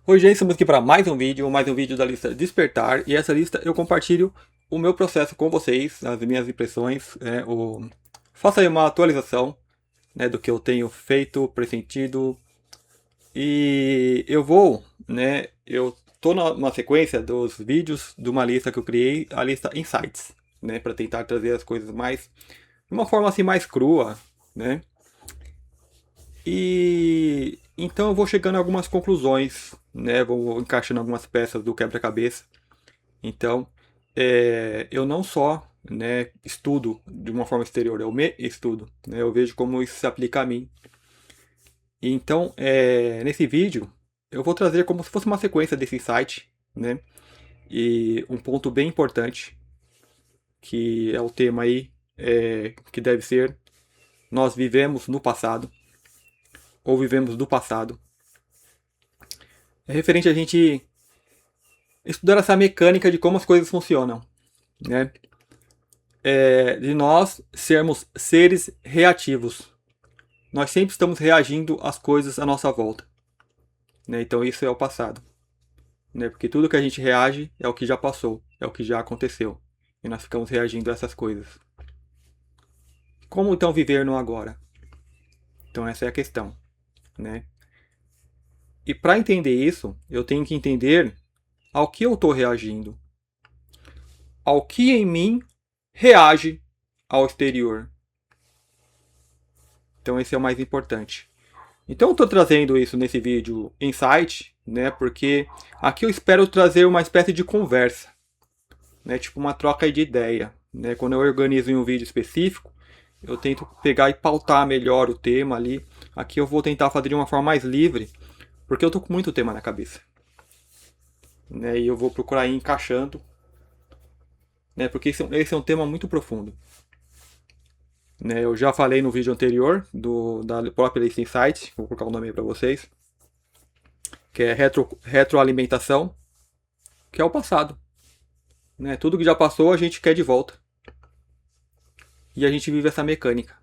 Oi, gente, estamos aqui para mais um vídeo da lista Despertar. E essa lista eu compartilho o meu processo com vocês, as minhas impressões. Faço aí uma atualização, do que eu tenho feito, pressentido. E eu tô numa sequência dos vídeos de uma lista que eu criei, a lista Insights, para tentar trazer as coisas mais, de uma forma assim mais crua, né? E então eu vou chegando a algumas conclusões, vou encaixando algumas peças do quebra-cabeça. Então, eu não só, estudo de uma forma exterior, eu me estudo, eu vejo como isso se aplica a mim. Então, nesse vídeo, eu vou trazer como se fosse uma sequência desse insight, né? E um ponto bem importante, que é o tema aí, que deve ser: nós vivemos no passado, ou vivemos do passado. É referente a gente estudar essa mecânica de como as coisas funcionam, né? De nós sermos seres reativos. Nós sempre estamos reagindo às coisas à nossa volta, né? Então isso é o passado, né? Porque tudo que a gente reage é o que já passou, é o que já aconteceu. E nós ficamos reagindo a essas coisas. Como então viver no agora? Então essa é a questão, né? E para entender isso, eu tenho que entender ao que eu estou reagindo, ao que em mim reage ao exterior. Então esse é o mais importante. Então eu estou trazendo isso nesse vídeo Insight, né? Porque aqui eu espero trazer uma espécie de conversa, né? Tipo uma troca de ideia, né? Quando eu organizo em um vídeo específico, eu tento pegar e pautar melhor o tema ali. Aqui eu vou tentar fazer de uma forma mais livre, porque eu tô com muito tema na cabeça, né? E eu vou procurar ir encaixando, né? Porque esse é um tema muito profundo. Né, eu já falei no vídeo anterior da própria List Insight, vou colocar o nome aí para vocês, que é retroalimentação, que é o passado. Né? Tudo que já passou a gente quer de volta. E a gente vive essa mecânica.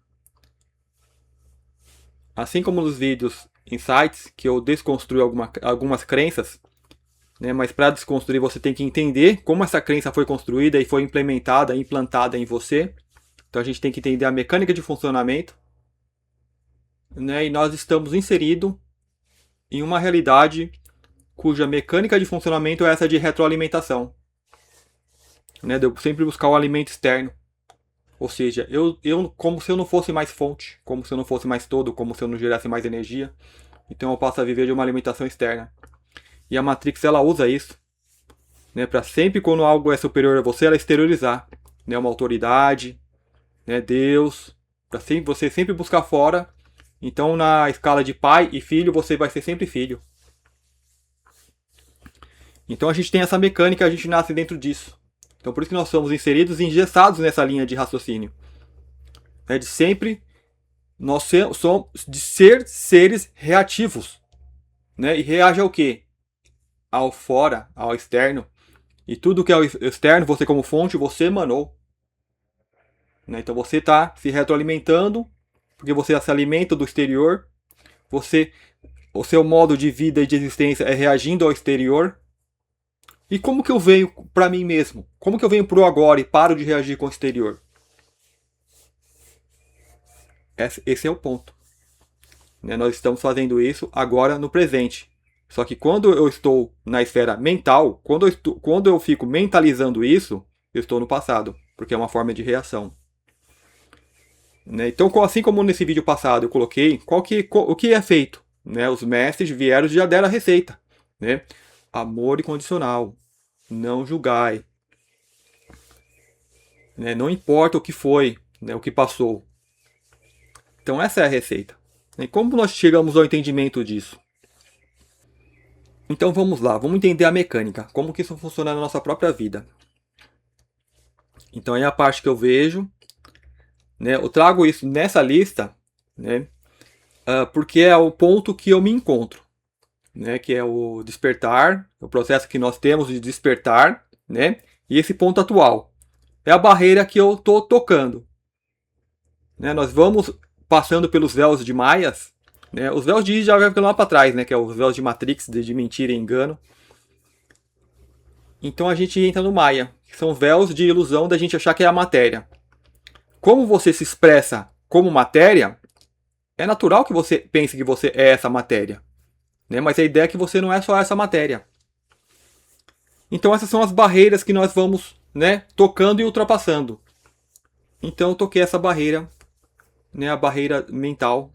Assim como nos vídeos Insights, que eu desconstruo algumas crenças, né? Mas para desconstruir você tem que entender como essa crença foi construída e foi implementada, implantada em você. Então a gente tem que entender a mecânica de funcionamento. Né? E nós estamos inseridos em uma realidade cuja mecânica de funcionamento é essa de retroalimentação. Né? De eu sempre buscar o alimento externo. Ou seja, eu como se eu não fosse mais fonte, como se eu não fosse mais todo, como se eu não gerasse mais energia. Então eu passo a viver de uma alimentação externa. E a Matrix ela usa isso, né, para sempre quando algo é superior a você, ela exteriorizar, né, uma autoridade, né, Deus, para você sempre buscar fora. Então na escala de pai e filho você vai ser sempre filho. Então a gente tem essa mecânica, a gente nasce dentro disso. Então por isso que nós somos inseridos e engessados nessa linha de raciocínio, né, de sempre nós somos de ser seres reativos, né? E reage ao quê? Ao fora, ao externo. E tudo que é o externo, você como fonte, você emanou. Né? Então você está se retroalimentando, porque você se alimenta do exterior. O seu modo de vida e de existência é reagindo ao exterior. E como que eu venho para mim mesmo? Como que eu venho pro agora e paro de reagir com o exterior? Esse é o ponto. Né? Nós estamos fazendo isso agora no presente. Só que quando eu estou na esfera mental, quando eu fico mentalizando isso, eu estou no passado, porque é uma forma de reação. Né? Então, assim como nesse vídeo passado eu coloquei, o que é feito? Né? Os mestres vieram e já deram a receita. Né? Amor incondicional. Não julgai. Né? Não importa o que foi, né? O que passou. Então, essa é a receita. E como nós chegamos ao entendimento disso? Então vamos lá, vamos entender a mecânica, como que isso funciona na nossa própria vida. Então é a parte que eu vejo, né? Eu trago isso nessa lista, né? Porque é o ponto que eu me encontro, né? Que é o despertar, o processo que nós temos de despertar, né? E esse ponto atual é a barreira que eu estou tocando, né? Nós vamos passando pelos véus de Maias, Né? Os véus de já vai ficando lá para trás, né? Que é os véus de Matrix, de mentira e engano. Então a gente entra no Maya, que são véus de ilusão da gente achar que é a matéria. Como você se expressa como matéria, é natural que você pense que você é essa matéria. Né? Mas a ideia é que você não é só essa matéria. Então essas são as barreiras que nós vamos, né, tocando e ultrapassando. Então eu toquei essa barreira, né, a barreira mental,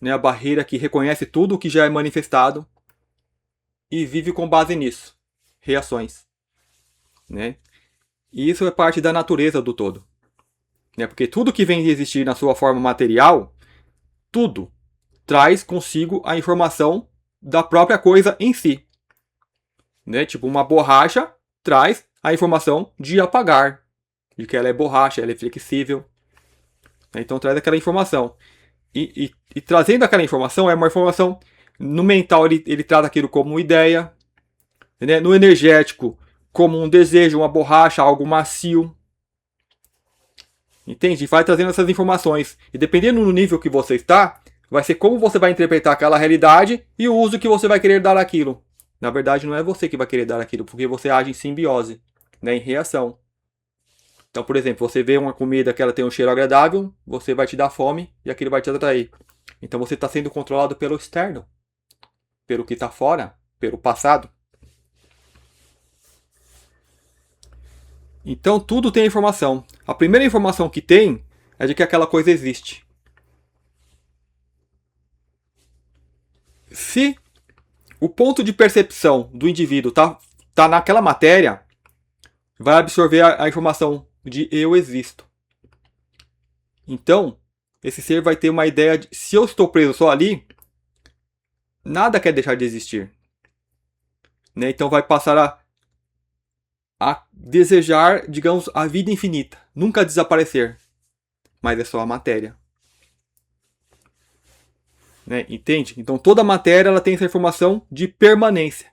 né, a barreira que reconhece tudo o que já é manifestado e vive com base nisso. Reações. Né? E isso é parte da natureza do todo. Né? Porque tudo que vem de existir na sua forma material, tudo traz consigo a informação da própria coisa em si. Né? Tipo, uma borracha traz a informação de apagar, de que ela é borracha, ela é flexível. Então traz aquela informação. E trazendo aquela informação, é uma informação no mental, ele traz aquilo como uma ideia, né? No energético, como um desejo, uma borracha, algo macio. Entende? Vai trazendo essas informações. E dependendo do nível que você está, vai ser como você vai interpretar aquela realidade e o uso que você vai querer dar àquilo. Na verdade, não é você que vai querer dar aquilo, porque você age em simbiose, né? Em reação. Então, por exemplo, você vê uma comida que ela tem um cheiro agradável, você vai te dar fome e aquilo vai te atrair. Então você está sendo controlado pelo externo, pelo que está fora, pelo passado. Então tudo tem informação. A primeira informação que tem é de que aquela coisa existe. Se o ponto de percepção do indivíduo tá naquela matéria, vai absorver a informação de eu existo. Então, esse ser vai ter uma ideia de se eu estou preso só ali, nada quer deixar de existir. Né? Então vai passar a desejar, digamos, a vida infinita. Nunca desaparecer. Mas é só a matéria. Né? Entende? Então toda a matéria ela tem essa informação de permanência.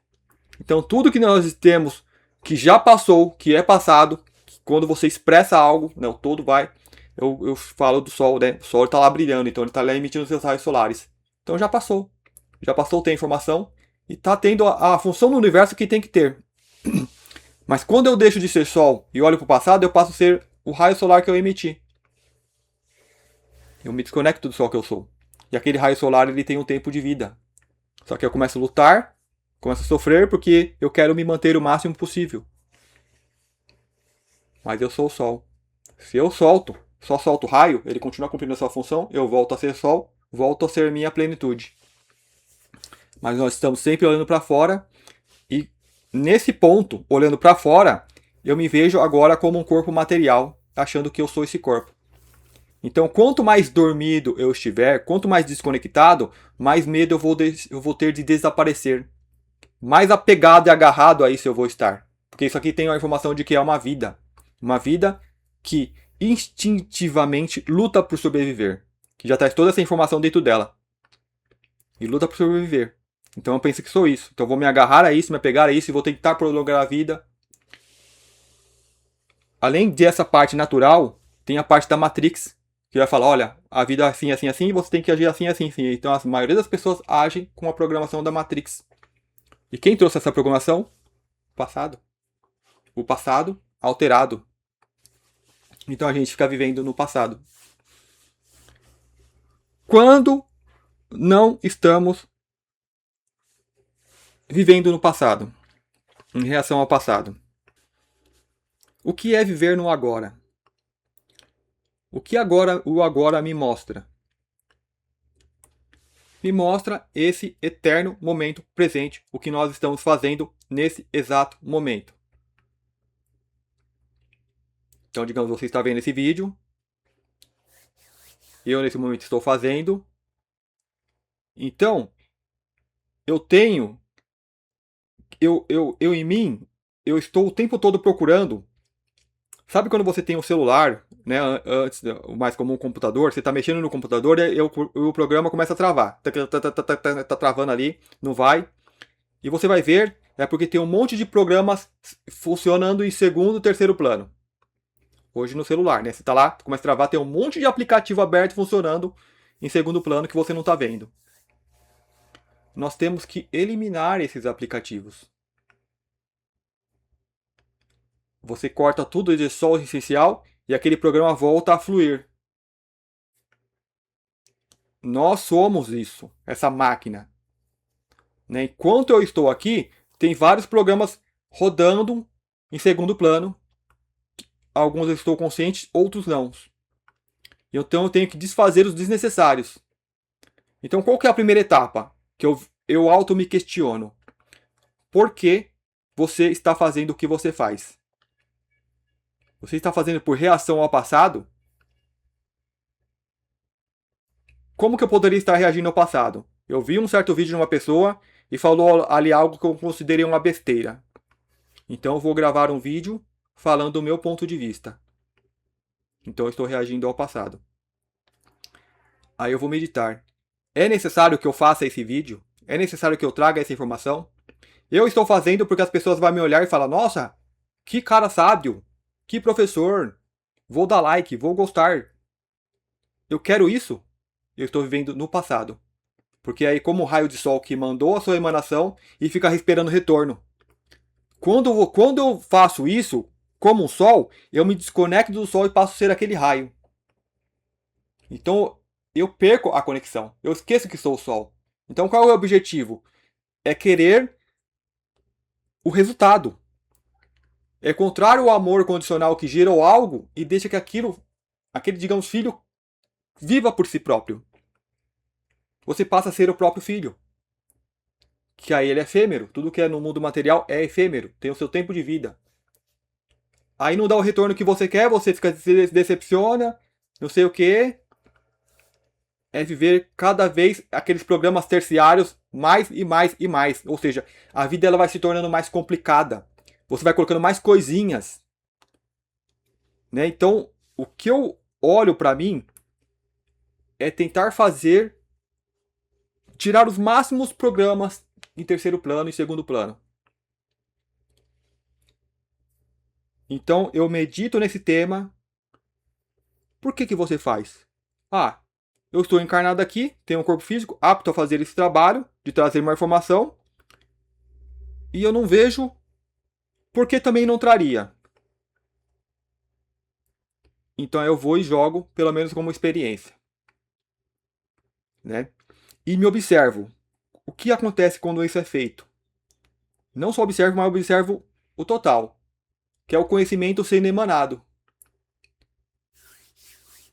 Então tudo que nós temos que já passou, que é passado, que quando você expressa algo, né, o todo vai. Eu falo do Sol, né? O Sol está lá brilhando, então ele está lá emitindo seus raios solares. Então já passou. Já passou, tem informação e está tendo a função no universo que tem que ter. Mas quando eu deixo de ser Sol e olho para o passado, eu passo a ser o raio solar que eu emiti. Eu me desconecto do Sol que eu sou. E aquele raio solar ele tem um tempo de vida. Só que eu começo a lutar, começo a sofrer porque eu quero me manter o máximo possível. Mas eu sou o Sol. Se eu só solto o raio, ele continua cumprindo a sua função, eu volto a ser Sol, volto a ser minha plenitude. Mas nós estamos sempre olhando para fora e nesse ponto, olhando para fora, eu me vejo agora como um corpo material, achando que eu sou esse corpo. Então, quanto mais dormido eu estiver, quanto mais desconectado, mais medo eu vou ter de desaparecer. Mais apegado e agarrado a isso eu vou estar. Porque isso aqui tem a informação de que é uma vida. Uma vida que instintivamente luta por sobreviver. Que já traz toda essa informação dentro dela. E luta por sobreviver. Então eu penso que sou isso. Então eu vou me agarrar a isso, me apegar a isso e vou tentar prolongar a vida. Além dessa parte natural, tem a parte da Matrix. Que vai falar, olha, a vida é assim, assim, assim, e você tem que agir assim, assim, assim. Então a maioria das pessoas agem com a programação da Matrix. E quem trouxe essa programação? O passado. O passado alterado. Então a gente fica vivendo no passado. Quando não estamos vivendo no passado, em reação ao passado. O que é viver no agora? O que o agora me mostra? Me mostra esse eterno momento presente, o que nós estamos fazendo nesse exato momento. Então, digamos, você está vendo esse vídeo, eu nesse momento estou fazendo. Então, eu tenho, eu em mim, eu estou o tempo todo procurando. Sabe quando você tem um celular, né, antes, o mais comum, um computador, você está mexendo no computador e o programa começa a travar. Tá travando ali, não vai. E você vai ver, é porque tem um monte de programas funcionando em segundo, terceiro plano. Hoje no celular, né? Você está lá, começa a travar, tem um monte de aplicativo aberto funcionando em segundo plano que você não está vendo. nós temos que eliminar esses aplicativos. Você corta tudo de só o essencial e aquele programa volta a fluir. Nós somos isso, essa máquina. Né? Enquanto eu estou aqui, tem vários programas rodando em segundo plano. Alguns eu estou consciente, outros não. Então eu tenho que desfazer os desnecessários. Então qual que é a primeira etapa? Que eu auto me questiono. Por que você está fazendo o que você faz? Você está fazendo por reação ao passado? Como que eu poderia estar reagindo ao passado? Eu vi um certo vídeo de uma pessoa e falou ali algo que eu considerei uma besteira. Então eu vou gravar um vídeo falando do meu ponto de vista. Então eu estou reagindo ao passado. Aí eu vou meditar. É necessário que eu faça esse vídeo? É necessário que eu traga essa informação? Eu estou fazendo porque as pessoas vão me olhar e falar: nossa, que cara sábio, que professor, vou dar like, vou gostar. Eu quero isso? Eu estou vivendo no passado. Porque aí, como o raio de sol que mandou a sua emanação e fica esperando retorno. Quando eu faço isso, como um sol, eu me desconecto do sol e passo a ser aquele raio. Então, eu perco a conexão. Eu esqueço que sou o sol. Então, qual é o objetivo? É querer o resultado. É contrário ao amor condicional que gerou algo e deixa que aquele, digamos, filho, viva por si próprio. Você passa a ser o próprio filho. Que aí ele é efêmero. Tudo que é no mundo material é efêmero. Tem o seu tempo de vida. Aí não dá o retorno que você quer, você se decepciona, não sei o que. É viver cada vez aqueles programas terciários mais e mais e mais. Ou seja, a vida ela vai se tornando mais complicada. Você vai colocando mais coisinhas. Né? Então, o que eu olho para mim é tentar tirar os máximos programas em terceiro plano e segundo plano. Então, eu medito nesse tema. Por que você faz? Ah, eu estou encarnado aqui, tenho um corpo físico apto a fazer esse trabalho de trazer uma informação e eu não vejo por que também não traria. Então eu vou e jogo, pelo menos como experiência. Né? E me observo. O que acontece quando isso é feito? Não só observo, mas observo o total, que é o conhecimento sendo emanado.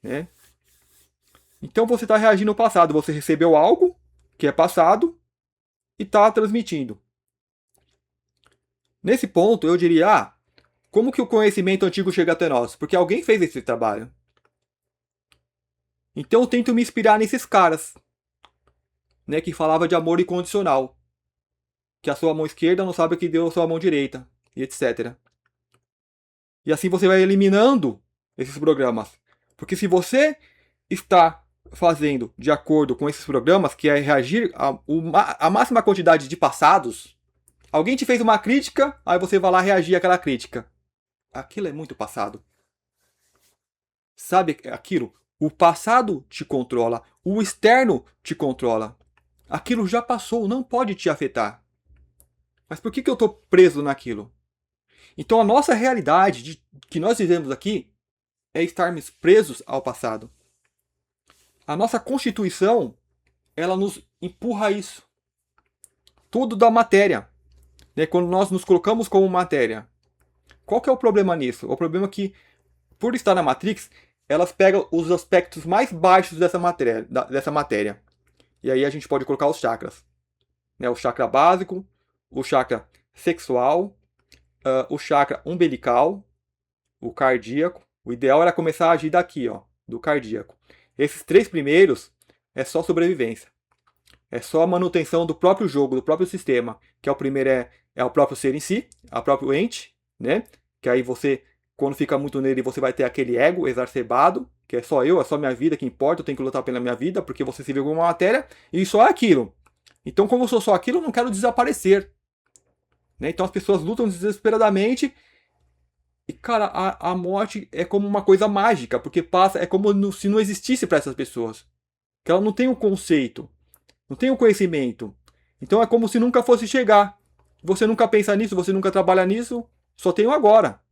Né? Então você está reagindo ao passado. Você recebeu algo que é passado e está transmitindo. Nesse ponto, eu diria, como que o conhecimento antigo chega até nós? Porque alguém fez esse trabalho. Então eu tento me inspirar nesses caras, né, que falava de amor incondicional. Que a sua mão esquerda não sabe o que deu a sua mão direita, e etc. E assim você vai eliminando esses programas. Porque se você está fazendo de acordo com esses programas, que é reagir a máxima quantidade de passados, alguém te fez uma crítica, aí você vai lá reagir àquela crítica. Aquilo é muito passado. Sabe aquilo? O passado te controla, o externo te controla. Aquilo já passou, não pode te afetar. Mas por que eu estou preso naquilo? Então a nossa realidade que nós vivemos aqui é estarmos presos ao passado. A nossa Constituição, ela nos empurra a isso. Tudo da matéria. Né? Quando nós nos colocamos como matéria. Qual que é o problema nisso? O problema é que, por estar na Matrix, elas pegam os aspectos mais baixos dessa matéria. E aí a gente pode colocar os chakras. Né? O chakra básico, o chakra sexual, o chakra umbilical, o cardíaco. O ideal era começar a agir daqui, ó, do cardíaco. Esses três primeiros é só sobrevivência. É só a manutenção do próprio jogo, do próprio sistema. Que é o primeiro é o próprio ser em si, a próprio ente, né? Que aí você, quando fica muito nele, você vai ter aquele ego exacerbado, que é só eu, é só minha vida que importa, eu tenho que lutar pela minha vida, porque você se viu como uma matéria, e só é aquilo. Então, como eu sou só aquilo, eu não quero desaparecer. Né? Então as pessoas lutam desesperadamente. E, cara, a morte é como uma coisa mágica, porque passa, é como se não existisse para essas pessoas. Que ela não tem um conceito, não tem um conhecimento. Então é como se nunca fosse chegar. Você nunca pensa nisso, você nunca trabalha nisso, só tem o agora.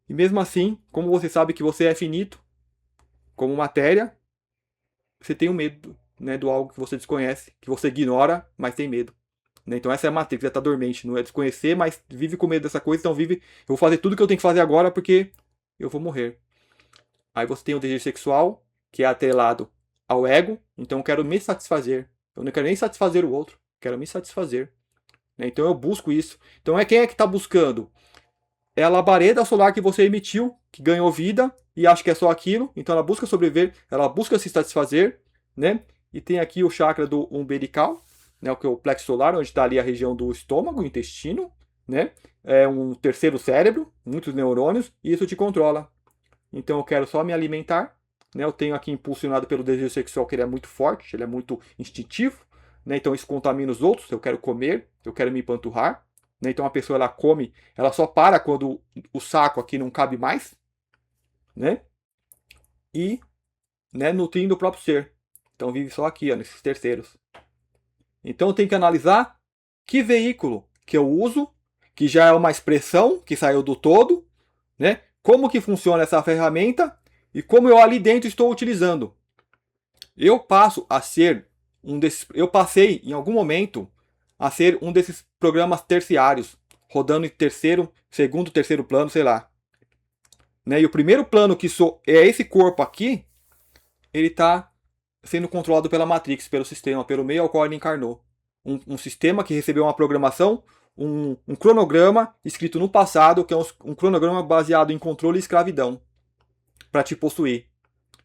E mesmo assim, como você sabe que você é finito, como matéria, você tem o medo, né, do algo que você desconhece, que você ignora, mas tem medo. Né? Então essa é a Matrix, ela está dormente, não é desconhecer, mas vive com medo dessa coisa, então vive, eu vou fazer tudo que eu tenho que fazer agora porque eu vou morrer. Aí você tem o desejo sexual, que é atrelado ao ego, então eu quero me satisfazer. Eu não quero nem satisfazer o outro, quero me satisfazer. Né? Então eu busco isso. Então quem é que está buscando? É a labareda solar que você emitiu, que ganhou vida e acha que é só aquilo. Então ela busca sobreviver, ela busca se satisfazer, né? E tem aqui o chakra do umbilical, né? Que é o plexo solar, onde está ali a região do estômago, o intestino, né? É um terceiro cérebro, muitos neurônios, e isso te controla. Então eu quero só me alimentar, né? Eu tenho aqui impulsionado pelo desejo sexual, que ele é muito forte, ele é muito instintivo, né? Então isso contamina os outros, eu quero comer, eu quero me empanturrar, né? Então a pessoa ela come, ela só para quando o saco aqui não cabe mais, né? E, né, nutrindo o próprio ser. Então vive só aqui, ó, nesses terceiros. Então eu tenho que analisar que veículo que eu uso, que já é uma expressão que saiu do todo, né? Como que funciona essa ferramenta e como eu ali dentro estou utilizando. Eu passo a ser eu passei em algum momento a ser um desses programas terciários, rodando em terceiro, segundo, terceiro plano, sei lá. Né? E o primeiro plano que é esse corpo aqui, ele está sendo controlado pela Matrix, pelo sistema, pelo meio ao qual ele encarnou. Um sistema que recebeu uma programação, um cronograma escrito no passado, que é um cronograma baseado em controle e escravidão, para te possuir.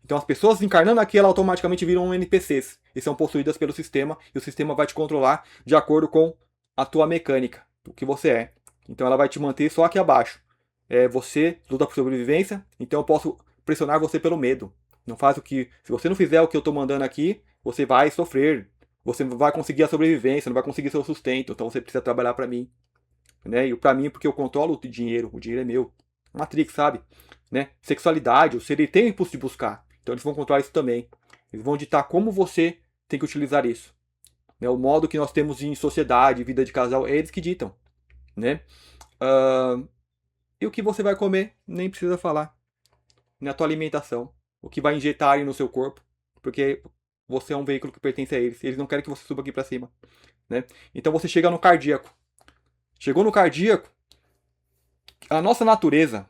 Então as pessoas encarnando aqui, elas automaticamente viram NPCs e são possuídas pelo sistema, e o sistema vai te controlar de acordo com a tua mecânica, o que você é. Então ela vai te manter só aqui abaixo. Você luta por sobrevivência, então eu posso pressionar você pelo medo. Não faz o que. Se você não fizer o que eu estou mandando aqui, você vai sofrer. Você não vai conseguir a sobrevivência, não vai conseguir seu sustento. Então você precisa trabalhar para mim. Né? E para mim, porque eu controlo o dinheiro é meu. Matrix, sabe? Né? Sexualidade, o ser ele tem o impulso de buscar. Então eles vão controlar isso também. Eles vão ditar como você tem que utilizar isso. Né? O modo que nós temos em sociedade, vida de casal, é eles que ditam. Né? E o que você vai comer, nem precisa falar. Na tua alimentação. O que vai injetar aí no seu corpo. Porque você é um veículo que pertence a eles. Eles não querem que você suba aqui para cima. Né? Então você chega no cardíaco. Chegou no cardíaco, a nossa natureza,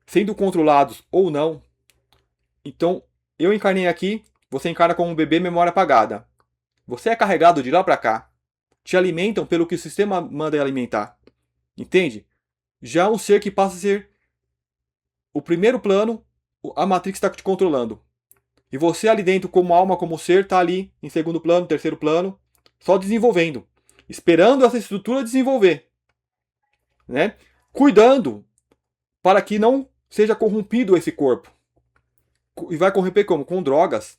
sendo controlados ou não, então eu encarnei aqui, você encarna como um bebê memória apagada. Você é carregado de lá para cá. Te alimentam pelo que o sistema manda alimentar. Entende? Já um ser que passa a ser o primeiro plano, a Matrix está te controlando. E você ali dentro, como alma, como ser, está ali em segundo plano, terceiro plano, só desenvolvendo. Esperando essa estrutura desenvolver. Né? Cuidando para que não seja corrompido esse corpo. E vai corromper como? Com drogas.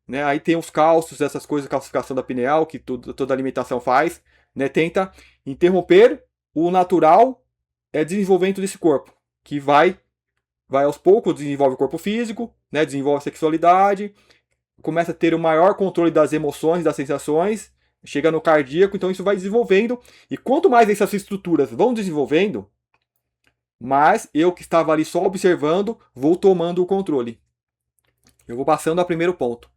Né? Aí tem os cálcios, essas coisas, calcificação da pineal, que toda alimentação faz. Né? Tenta interromper o natural desenvolvimento desse corpo. Que vai aos poucos, desenvolve o corpo físico, né? Desenvolve a sexualidade, começa a ter o maior controle das emoções, das sensações, chega no cardíaco, então isso vai desenvolvendo. E quanto mais essas estruturas vão desenvolvendo, mas eu que estava ali só observando, vou tomando o controle. Eu vou passando ao primeiro ponto,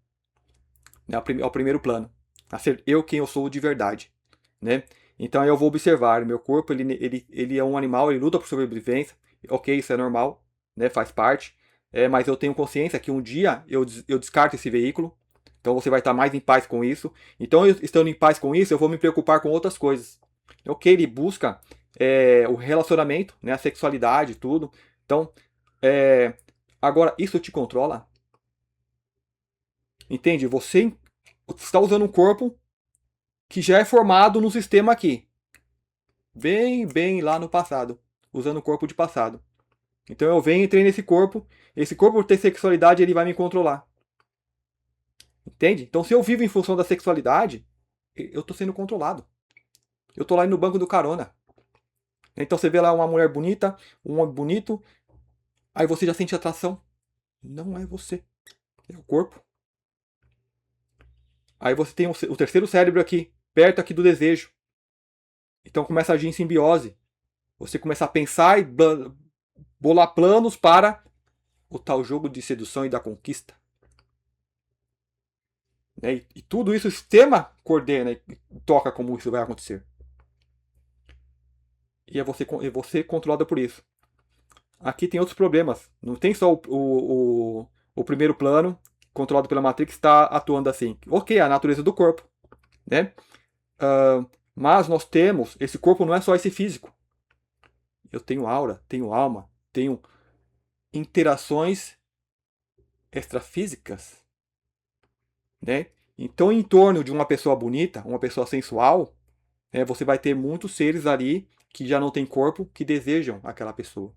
né, ao primeiro plano, a ser eu quem eu sou de verdade. Né? Então eu vou observar, meu corpo ele é um animal, ele luta por sobrevivência, ok, isso é normal, né, faz parte, mas eu tenho consciência que um dia eu descarto esse veículo, então você vai estar mais em paz com isso. Então eu estando em paz com isso, eu vou me preocupar com outras coisas. Ok, ele busca o relacionamento, né, a sexualidade, tudo. Então, agora, isso te controla? Entende? Você está usando um corpo que já é formado no sistema aqui. Bem lá no passado. Usando o corpo de passado. Então eu venho e entrei nesse corpo. Esse corpo, por ter sexualidade, ele vai me controlar. Entende? Então se eu vivo em função da sexualidade, eu estou sendo controlado. Eu estou lá no banco do carona. Então você vê lá uma mulher bonita, um homem bonito, aí você já sente atração. Não é você. É o corpo. Aí você tem o terceiro cérebro aqui, perto aqui do desejo. Então começa a agir em simbiose. Você começa a pensar e bolar planos para o tal jogo de sedução e da conquista. Né? E tudo isso o sistema coordena e toca como isso vai acontecer. E é você controlado por isso. Aqui tem outros problemas. Não tem só o primeiro plano, controlado pela Matrix, está atuando assim. Ok, a natureza do corpo. Né? Mas nós temos, esse corpo não é só esse físico. Eu tenho aura, tenho alma, tenho interações extrafísicas. Né? Então, em torno de uma pessoa bonita, uma pessoa sensual, né, você vai ter muitos seres ali que já não têm corpo, que desejam aquela pessoa.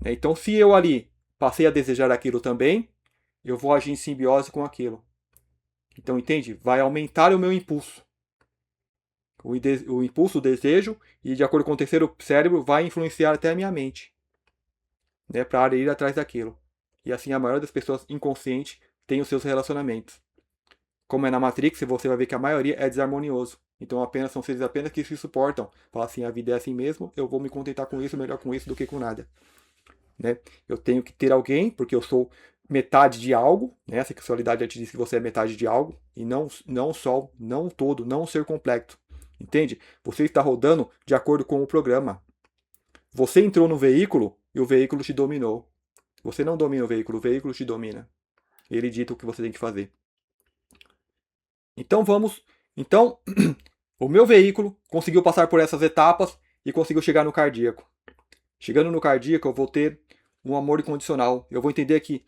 Né? Então, se eu ali passei a desejar aquilo também, eu vou agir em simbiose com aquilo. Então, entende? Vai aumentar o meu impulso. O impulso, o desejo, e de acordo com o terceiro cérebro, vai influenciar até a minha mente. Né, para ir atrás daquilo. E assim, a maioria das pessoas inconscientes tem os seus relacionamentos. Como é na Matrix, você vai ver que a maioria é desarmonioso. Então são seres apenas que se suportam. Fala assim, a vida é assim mesmo, eu vou me contentar com isso, melhor com isso do que com nada. Né? Eu tenho que ter alguém, porque eu sou metade de algo, né? A sexualidade já te diz que você é metade de algo, e não só, não todo, não ser complexo. Entende? Você está rodando de acordo com o programa. Você entrou no veículo e o veículo te dominou. Você não domina o veículo te domina. Ele dita o que você tem que fazer. Então vamos. Então, o meu veículo conseguiu passar por essas etapas e conseguiu chegar no cardíaco. Chegando no cardíaco, eu vou ter um amor incondicional. Eu vou entender que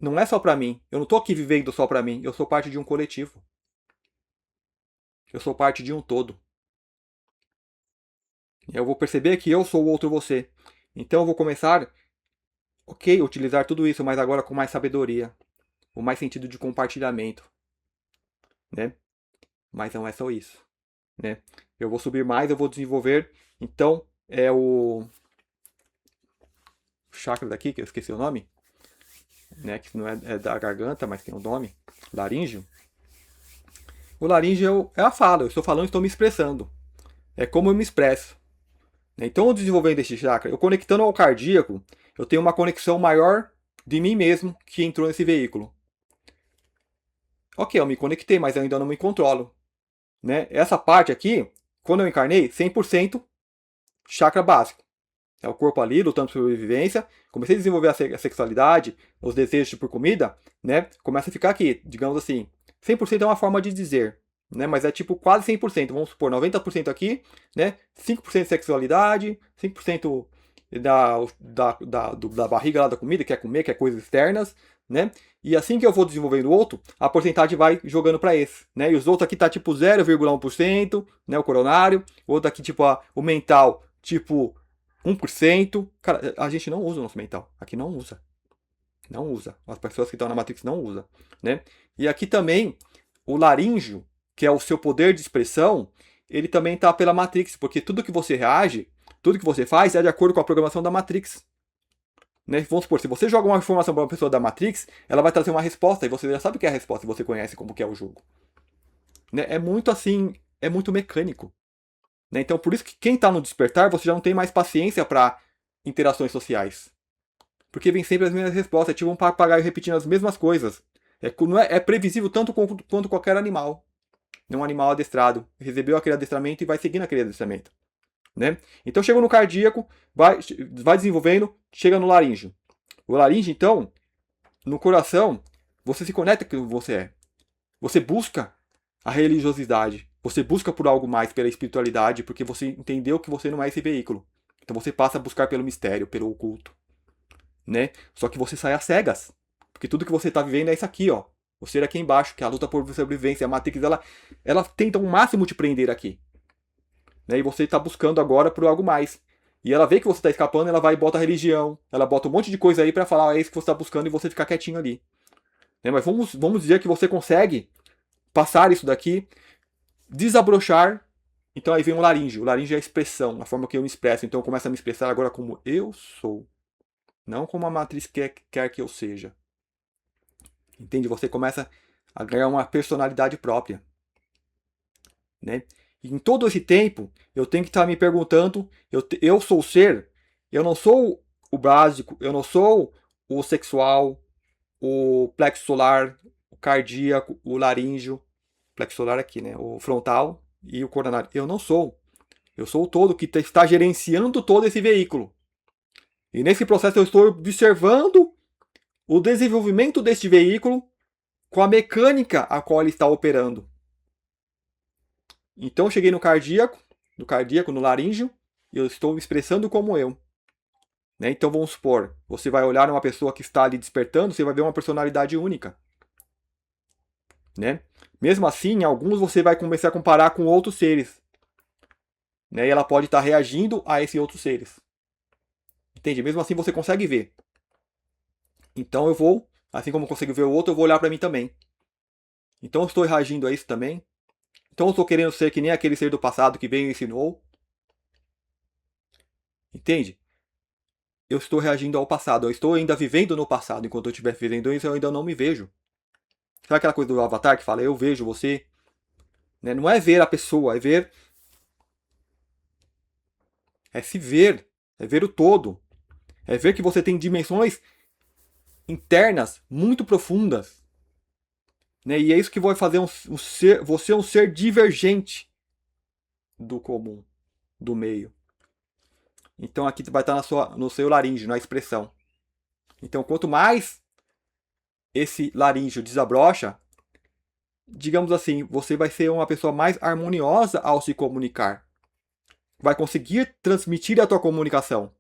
não é só para mim. Eu não estou aqui vivendo só para mim. Eu sou parte de um coletivo. Eu sou parte de um todo. Eu vou perceber que eu sou o outro você. Então eu vou começar, ok, utilizar tudo isso, mas agora com mais sabedoria, com mais sentido de compartilhamento, né? Mas não é só isso, né? Eu vou subir mais, eu vou desenvolver. Então é o chakra daqui, que eu esqueci o nome, né? Que não é da garganta, mas tem um nome, laríngeo. O laríngeo é a fala, eu estou falando, estou me expressando. É como eu me expresso. Então, desenvolvendo este chakra, eu conectando ao cardíaco, eu tenho uma conexão maior de mim mesmo que entrou nesse veículo. Ok, eu me conectei, mas eu ainda não me controlo. Né? Essa parte aqui, quando eu encarnei, 100% chakra básico. É o corpo ali, lutando por sobrevivência. Comecei a desenvolver a sexualidade, os desejos por comida, né? Começa a ficar aqui, digamos assim. 100% é uma forma de dizer, né? Mas é tipo quase 100%. Vamos supor, 90% aqui, né? 5% de sexualidade, 5% da barriga lá da comida, quer comer, quer coisas externas, né? E assim que eu vou desenvolvendo o outro, a porcentagem vai jogando para esse, né? E os outros aqui tá tipo 0,1%, né? O coronário. O outro aqui, tipo, o mental, tipo 1%. Cara, a gente não usa o nosso mental. Aqui não usa. Não usa. As pessoas que estão na Matrix não usam, né? E aqui também, o laríngeo, que é o seu poder de expressão, ele também está pela Matrix, porque tudo que você reage, tudo que você faz é de acordo com a programação da Matrix. Né? Vamos supor, se você joga uma informação para uma pessoa da Matrix, ela vai trazer uma resposta e você já sabe o que é a resposta e você conhece como que é o jogo. Né? É muito assim, é muito mecânico. Né? Então, por isso que quem está no despertar, você já não tem mais paciência para interações sociais. Porque vem sempre as mesmas respostas, é tipo um papagaio repetindo as mesmas coisas. É previsível tanto quanto qualquer animal. Um animal adestrado. Recebeu aquele adestramento e vai seguindo aquele adestramento. Né? Então chega no cardíaco, vai desenvolvendo, chega no laríngeo. O laríngeo, então, no coração, você se conecta com o que você é. Você busca a religiosidade. Você busca por algo mais, pela espiritualidade, porque você entendeu que você não é esse veículo. Então você passa a buscar pelo mistério, pelo oculto. Né? Só que você sai às cegas. Porque tudo que você está vivendo é isso aqui, ó. O ser aqui embaixo, que é a luta por sobrevivência. A Matrix, ela tenta o máximo te prender aqui. Né? E você está buscando agora por algo mais. E ela vê que você está escapando, ela vai e bota a religião. Ela bota um monte de coisa aí para falar, é isso que você está buscando e você ficar quietinho ali. Né? Mas vamos dizer que você consegue passar isso daqui, desabrochar. Então aí vem o laríngeo. O laríngeo é a expressão, a forma que eu me expresso. Então eu começo a me expressar agora como eu sou. Não como a matriz quer que eu seja. Entende? Você começa a a ganhar uma personalidade própria, né? E em todo esse tempo, eu tenho que estar me perguntando, eu sou o ser, eu não sou o básico, eu não sou o sexual, o plexo solar, o cardíaco, o laríngeo, plexo solar aqui, né? O frontal e o coronário. Eu não sou. Eu sou o todo que está gerenciando todo esse veículo. E nesse processo eu estou observando o desenvolvimento deste veículo com a mecânica a qual ele está operando. Então eu cheguei no cardíaco, no laríngeo, e eu estou me expressando como eu. Né? Então vamos supor, você vai olhar uma pessoa que está ali despertando, você vai ver uma personalidade única. Né? Mesmo assim, em alguns você vai começar a comparar com outros seres. Né? E ela pode estar reagindo a esses outros seres. Entende? Mesmo assim você consegue ver. Então eu vou, assim como eu consigo ver o outro, eu vou olhar para mim também. Então eu estou reagindo a isso também. Então eu estou querendo ser que nem aquele ser do passado que veio e ensinou. Entende? Eu estou reagindo ao passado. Eu estou ainda vivendo no passado. Enquanto eu estiver vivendo isso, eu ainda não me vejo. Sabe aquela coisa do Avatar que fala, eu vejo você? Né? Não é ver a pessoa, é ver. É se ver. É ver o todo. É ver que você tem dimensões internas muito profundas. Né? E é isso que vai fazer você um ser divergente do comum, do meio. Então aqui vai estar no seu laríngeo, na expressão. Então quanto mais esse laríngeo desabrocha, digamos assim, você vai ser uma pessoa mais harmoniosa ao se comunicar. Vai conseguir transmitir a tua comunicação.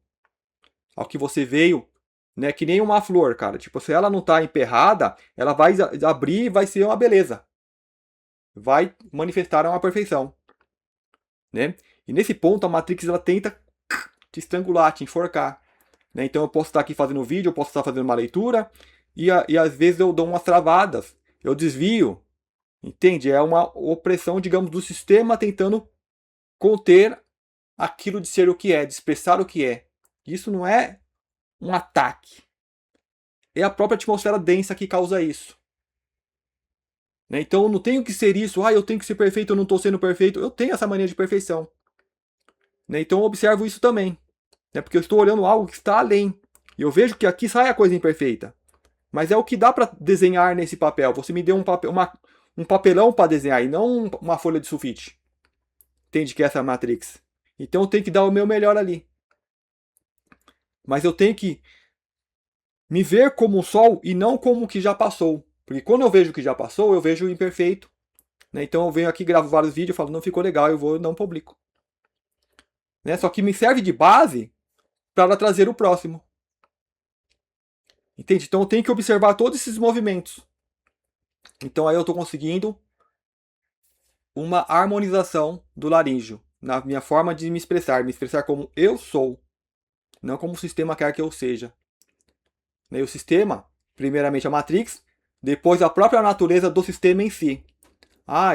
Ao que você veio, né? Que nem uma flor, cara. Tipo, se ela não tá emperrada, ela vai abrir e vai ser uma beleza. Vai manifestar uma perfeição, né? E nesse ponto a Matrix ela tenta te estrangular, te enforcar. Né? Então eu posso estar aqui fazendo vídeo, eu posso estar fazendo uma leitura e às vezes eu dou umas travadas, eu desvio, entende? É uma opressão, digamos, do sistema tentando conter aquilo de ser o que é, de expressar o que é. Isso não é um ataque. É a própria atmosfera densa que causa isso. Né? Então eu não tenho que ser isso, eu tenho que ser perfeito, eu não estou sendo perfeito. Eu tenho essa mania de perfeição. Né? Então eu observo isso também. Né? Porque eu estou olhando algo que está além. E eu vejo que aqui sai a coisa imperfeita. Mas é o que dá para desenhar nesse papel. Você me deu um papelão para desenhar e não uma folha de sulfite. Entende que essa é a Matrix? Então eu tenho que dar o meu melhor ali. Mas eu tenho que me ver como o sol e não como o que já passou. Porque quando eu vejo o que já passou, eu vejo o imperfeito. Né? Então eu venho aqui, gravo vários vídeos, falo, não ficou legal, eu vou e não publico. Né? Só que me serve de base para trazer o próximo. Entende? Então eu tenho que observar todos esses movimentos. Então aí eu estou conseguindo uma harmonização do laríngeo na minha forma de me expressar como eu sou, não como o sistema quer que eu seja. E o sistema, primeiramente a Matrix, depois a própria natureza do sistema em si.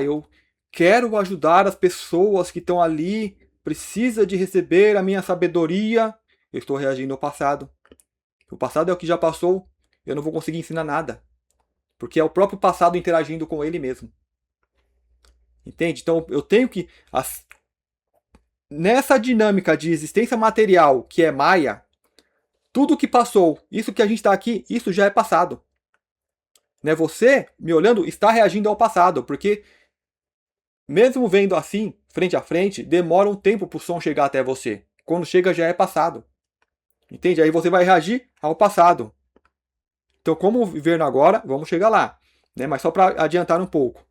Eu quero ajudar as pessoas que estão ali, precisa de receber a minha sabedoria. Eu estou reagindo ao passado. O passado é o que já passou, eu não vou conseguir ensinar nada. Porque é o próprio passado interagindo com ele mesmo. Entende? Então eu tenho que. Nessa dinâmica de existência material que é Maia, tudo que passou, isso que a gente está aqui, isso já é passado. Né? Você, me olhando, está reagindo ao passado, porque mesmo vendo assim, frente a frente, demora um tempo para o som chegar até você. Quando chega já é passado. Entende? Aí você vai reagir ao passado. Então, como viver no agora, vamos chegar lá. Né? Mas só para adiantar um pouco.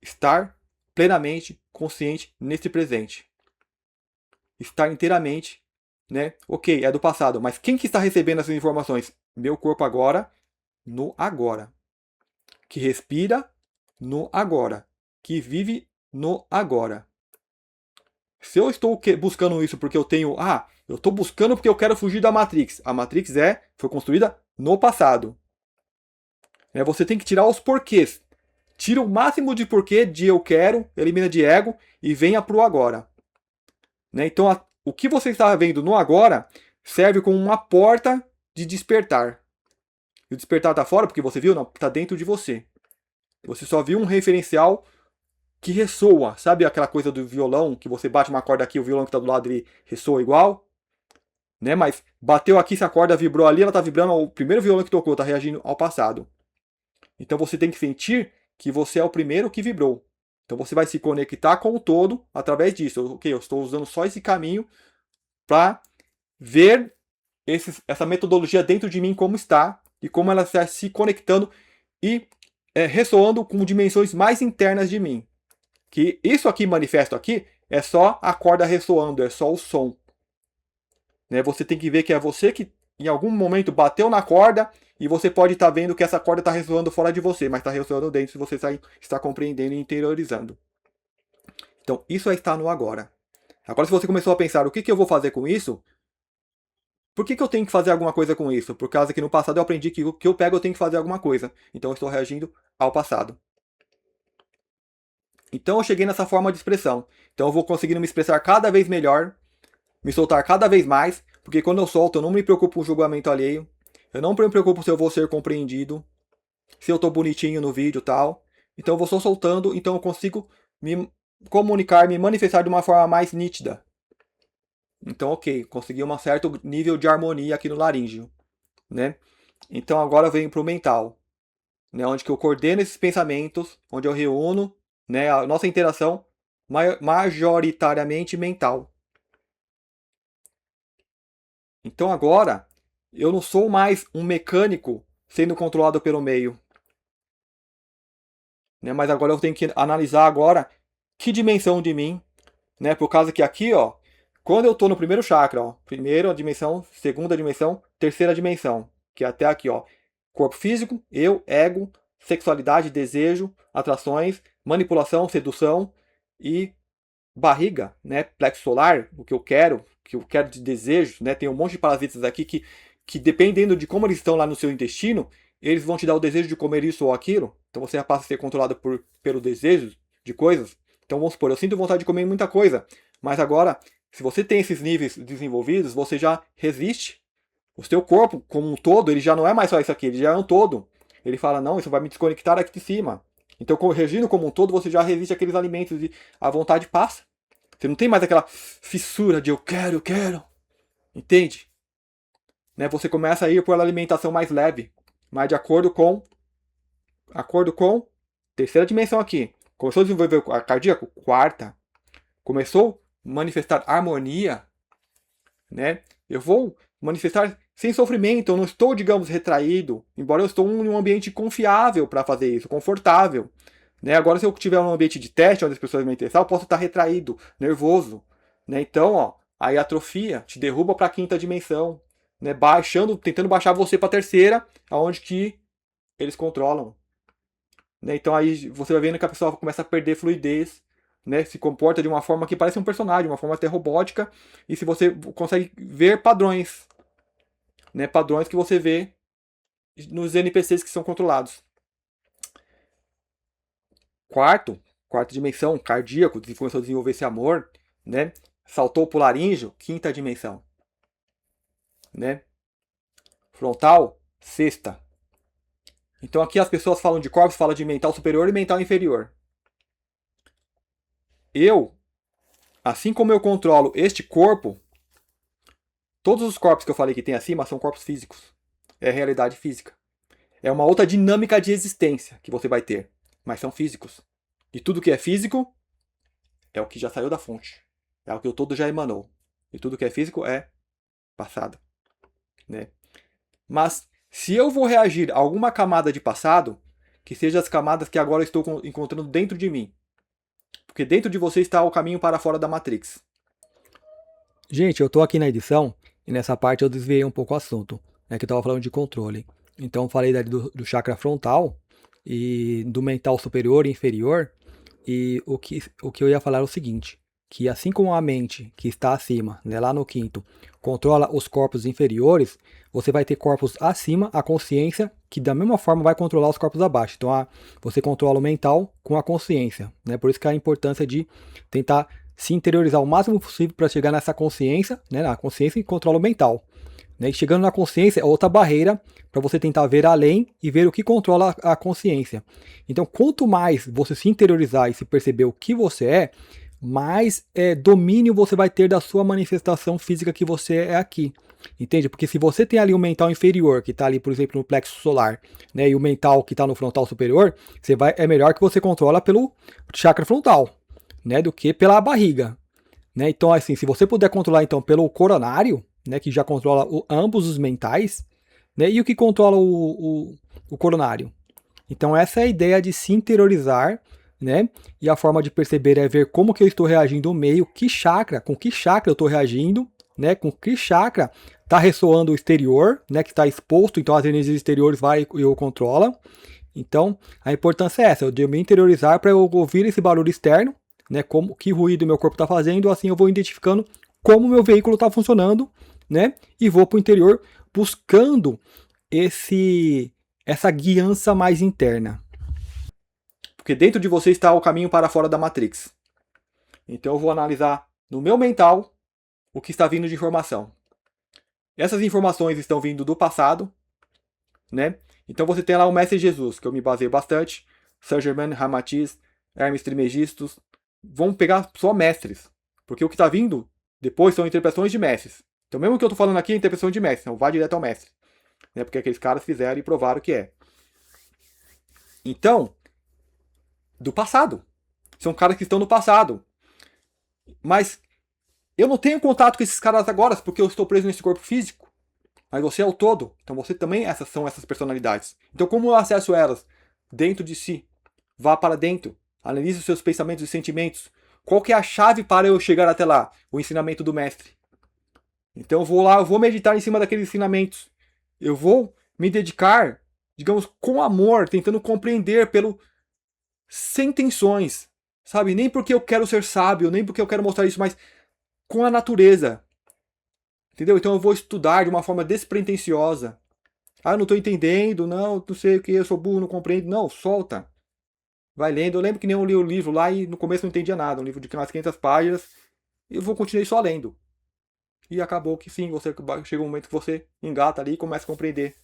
Estar plenamente consciente nesse presente. Estar inteiramente, né? Ok, é do passado, mas quem que está recebendo essas informações? Meu corpo agora, no agora. Que respira no agora. Que vive no agora. Se eu estou buscando isso porque eu tenho. Eu estou buscando porque eu quero fugir da Matrix. A Matrix foi construída no passado. Você tem que tirar os porquês. Tira o máximo de porquê de eu quero, elimina de ego e venha para o agora. Então, o que você está vendo no agora serve como uma porta de despertar. E o despertar está fora porque você viu? Não, está dentro de você. Você só viu um referencial que ressoa. Sabe aquela coisa do violão, que você bate uma corda aqui, o violão que está do lado ele ressoa igual? Né? Mas bateu aqui, se a corda vibrou ali, ela está vibrando ao primeiro violão que tocou, está reagindo ao passado. Então você tem que sentir que você é o primeiro que vibrou. Então você vai se conectar com o todo através disso. Ok, eu estou usando só esse caminho para ver essa metodologia dentro de mim como está e como ela está se conectando e ressoando com dimensões mais internas de mim. Que isso aqui manifesto aqui é só a corda ressoando, é só o som. Né? Você tem que ver que é você que em algum momento bateu na corda e você pode estar vendo que essa corda está ressoando fora de você, mas está ressoando dentro se você está compreendendo e interiorizando. Então, isso é estar no agora. Agora, se você começou a pensar o que eu vou fazer com isso, por que eu tenho que fazer alguma coisa com isso? Por causa que no passado eu aprendi que o que eu pego eu tenho que fazer alguma coisa. Então, eu estou reagindo ao passado. Então, eu cheguei nessa forma de expressão. Então, eu vou conseguindo me expressar cada vez melhor, me soltar cada vez mais, porque quando eu solto, eu não me preocupo com o julgamento alheio, eu não me preocupo se eu vou ser compreendido, se eu tô bonitinho no vídeo e tal. Então eu vou só soltando, então eu consigo me comunicar, me manifestar de uma forma mais nítida. Então, ok, consegui um certo nível de harmonia aqui no laríngeo, né? Então agora eu venho para o mental, né? Onde que eu coordeno esses pensamentos, onde eu reúno, né, a nossa interação majoritariamente mental. Então agora eu não sou mais um mecânico sendo controlado pelo meio, né? Mas agora eu tenho que analisar agora que dimensão de mim, né? Por causa que aqui, ó, quando eu estou no primeiro chakra, ó, primeira dimensão, segunda dimensão, terceira dimensão, que é até aqui, ó, corpo físico, eu, ego, sexualidade, desejo, atrações, manipulação, sedução e barriga, né? Plexo solar, o que eu quero de desejo, né? Tem um monte de parasitas aqui que dependendo de como eles estão lá no seu intestino, eles vão te dar o desejo de comer isso ou aquilo. Então você passa a ser controlado pelo desejo de coisas. Então vamos supor, eu sinto vontade de comer muita coisa, mas agora, se você tem esses níveis desenvolvidos, você já resiste. O seu corpo, como um todo, ele já não é mais só isso aqui, ele já é um todo. Ele fala, não, isso vai me desconectar aqui de cima. Então, regindo como um todo, você já resiste àqueles alimentos e a vontade passa. Você não tem mais aquela fissura de eu quero. Entende? Né? Você começa a ir por uma alimentação mais leve, mas de acordo com terceira dimensão aqui. Começou a desenvolver a cardíaco, quarta. Começou a manifestar harmonia, né? Eu vou manifestar sem sofrimento, eu não estou, digamos, retraído, embora eu estou em um ambiente confiável para fazer isso, confortável. Né? Agora, se eu tiver um ambiente de teste onde as pessoas vão interessar, eu posso estar retraído, nervoso. Né? Então, ó, aí a atrofia te derruba para a quinta dimensão, né? Tentando baixar você para a terceira, aonde que eles controlam. Né? Então aí você vai vendo que a pessoa começa a perder fluidez, né? Se comporta de uma forma que parece um personagem, uma forma até robótica, e se você consegue ver padrões, né? Padrões que você vê nos NPCs que são controlados. Quarta dimensão, cardíaco, que começou a desenvolver esse amor, né? Saltou pro laríngeo, quinta dimensão, né? Frontal, sexta. Então aqui as pessoas falam de corpos, falam de mental superior e mental inferior. Eu, assim como eu controlo este corpo, todos os corpos que eu falei que tem acima são corpos físicos. É realidade física. É uma outra dinâmica de existência que você vai ter, mas são físicos. E tudo que é físico é o que já saiu da fonte. É o que o todo já emanou. E tudo que é físico é passado. Né? Mas se eu vou reagir a alguma camada de passado, que seja as camadas que agora estou encontrando dentro de mim. Porque dentro de você está o caminho para fora da Matrix. Gente, eu estou aqui na edição e nessa parte eu desviei um pouco o assunto, né, que eu estava falando de controle. Então eu falei do chakra frontal e do mental superior e inferior. E o que eu ia falar é o seguinte, que assim como a mente que está acima, né, lá no quinto, controla os corpos inferiores, você vai ter corpos acima, a consciência, que da mesma forma vai controlar os corpos abaixo. Então você controla o mental com a consciência. Né? Por isso que a importância de tentar se interiorizar o máximo possível para chegar nessa consciência, né, a consciência que controla o mental. Né? E chegando na consciência é outra barreira para você tentar ver além e ver o que controla a consciência. Então, quanto mais você se interiorizar e se perceber o que você é, mais domínio você vai ter da sua manifestação física que você é aqui. Entende? Porque se você tem ali o mental inferior, que está ali, por exemplo, no plexo solar, né, e o mental que está no frontal superior, é melhor que você controla pelo chakra frontal, né, do que pela barriga. Né? Então, assim, se você puder controlar então pelo coronário, né, que já controla ambos os mentais, né, e o que controla o coronário. Então, essa é a ideia de se interiorizar, né? E a forma de perceber é ver como que eu estou reagindo no meio, com que chakra eu estou reagindo, né? Com que chakra está ressoando o exterior, né? Que está exposto, então as energias exteriores vai e eu controla. Então, a importância é essa, de eu me interiorizar para eu ouvir esse barulho externo, né? Como que ruído meu corpo está fazendo, assim eu vou identificando como meu veículo está funcionando, né? E vou para o interior buscando essa guiança mais interna. Porque dentro de você está o caminho para fora da Matrix. Então eu vou analisar no meu mental o que está vindo de informação. Essas informações estão vindo do passado, né? Então você tem lá o Mestre Jesus, que eu me baseio bastante, Saint Germain, Ramatiz, Hermes Trismegistus. Vão pegar só mestres, porque o que está vindo depois são interpretações de mestres. Então mesmo que eu estou falando aqui é interpretação de mestre, então vá direto ao mestre, né? Porque aqueles caras fizeram e provaram que é. Então, do passado. São caras que estão no passado. Mas eu não tenho contato com esses caras agora, porque eu estou preso nesse corpo físico. Mas você é o todo. Então você também são essas personalidades. Então como eu acesso elas dentro de si? Vá para dentro. Analise os seus pensamentos e sentimentos. Qual que é a chave para eu chegar até lá? O ensinamento do mestre. Então eu vou lá, eu vou meditar em cima daqueles ensinamentos. Eu vou me dedicar, digamos, com amor, tentando compreender sem tensões, sabe? Nem porque eu quero ser sábio, nem porque eu quero mostrar isso, mas com a natureza. Entendeu? Então eu vou estudar de uma forma despretensiosa. Ah, eu não estou entendendo, não sei o que, eu sou burro, não compreendo. Não, solta. Vai lendo. Eu lembro que nem eu li o livro lá e no começo não entendia nada. Um livro de umas 500 páginas. E eu continuei só lendo. E acabou que sim, chega um momento que você engata ali e começa a compreender.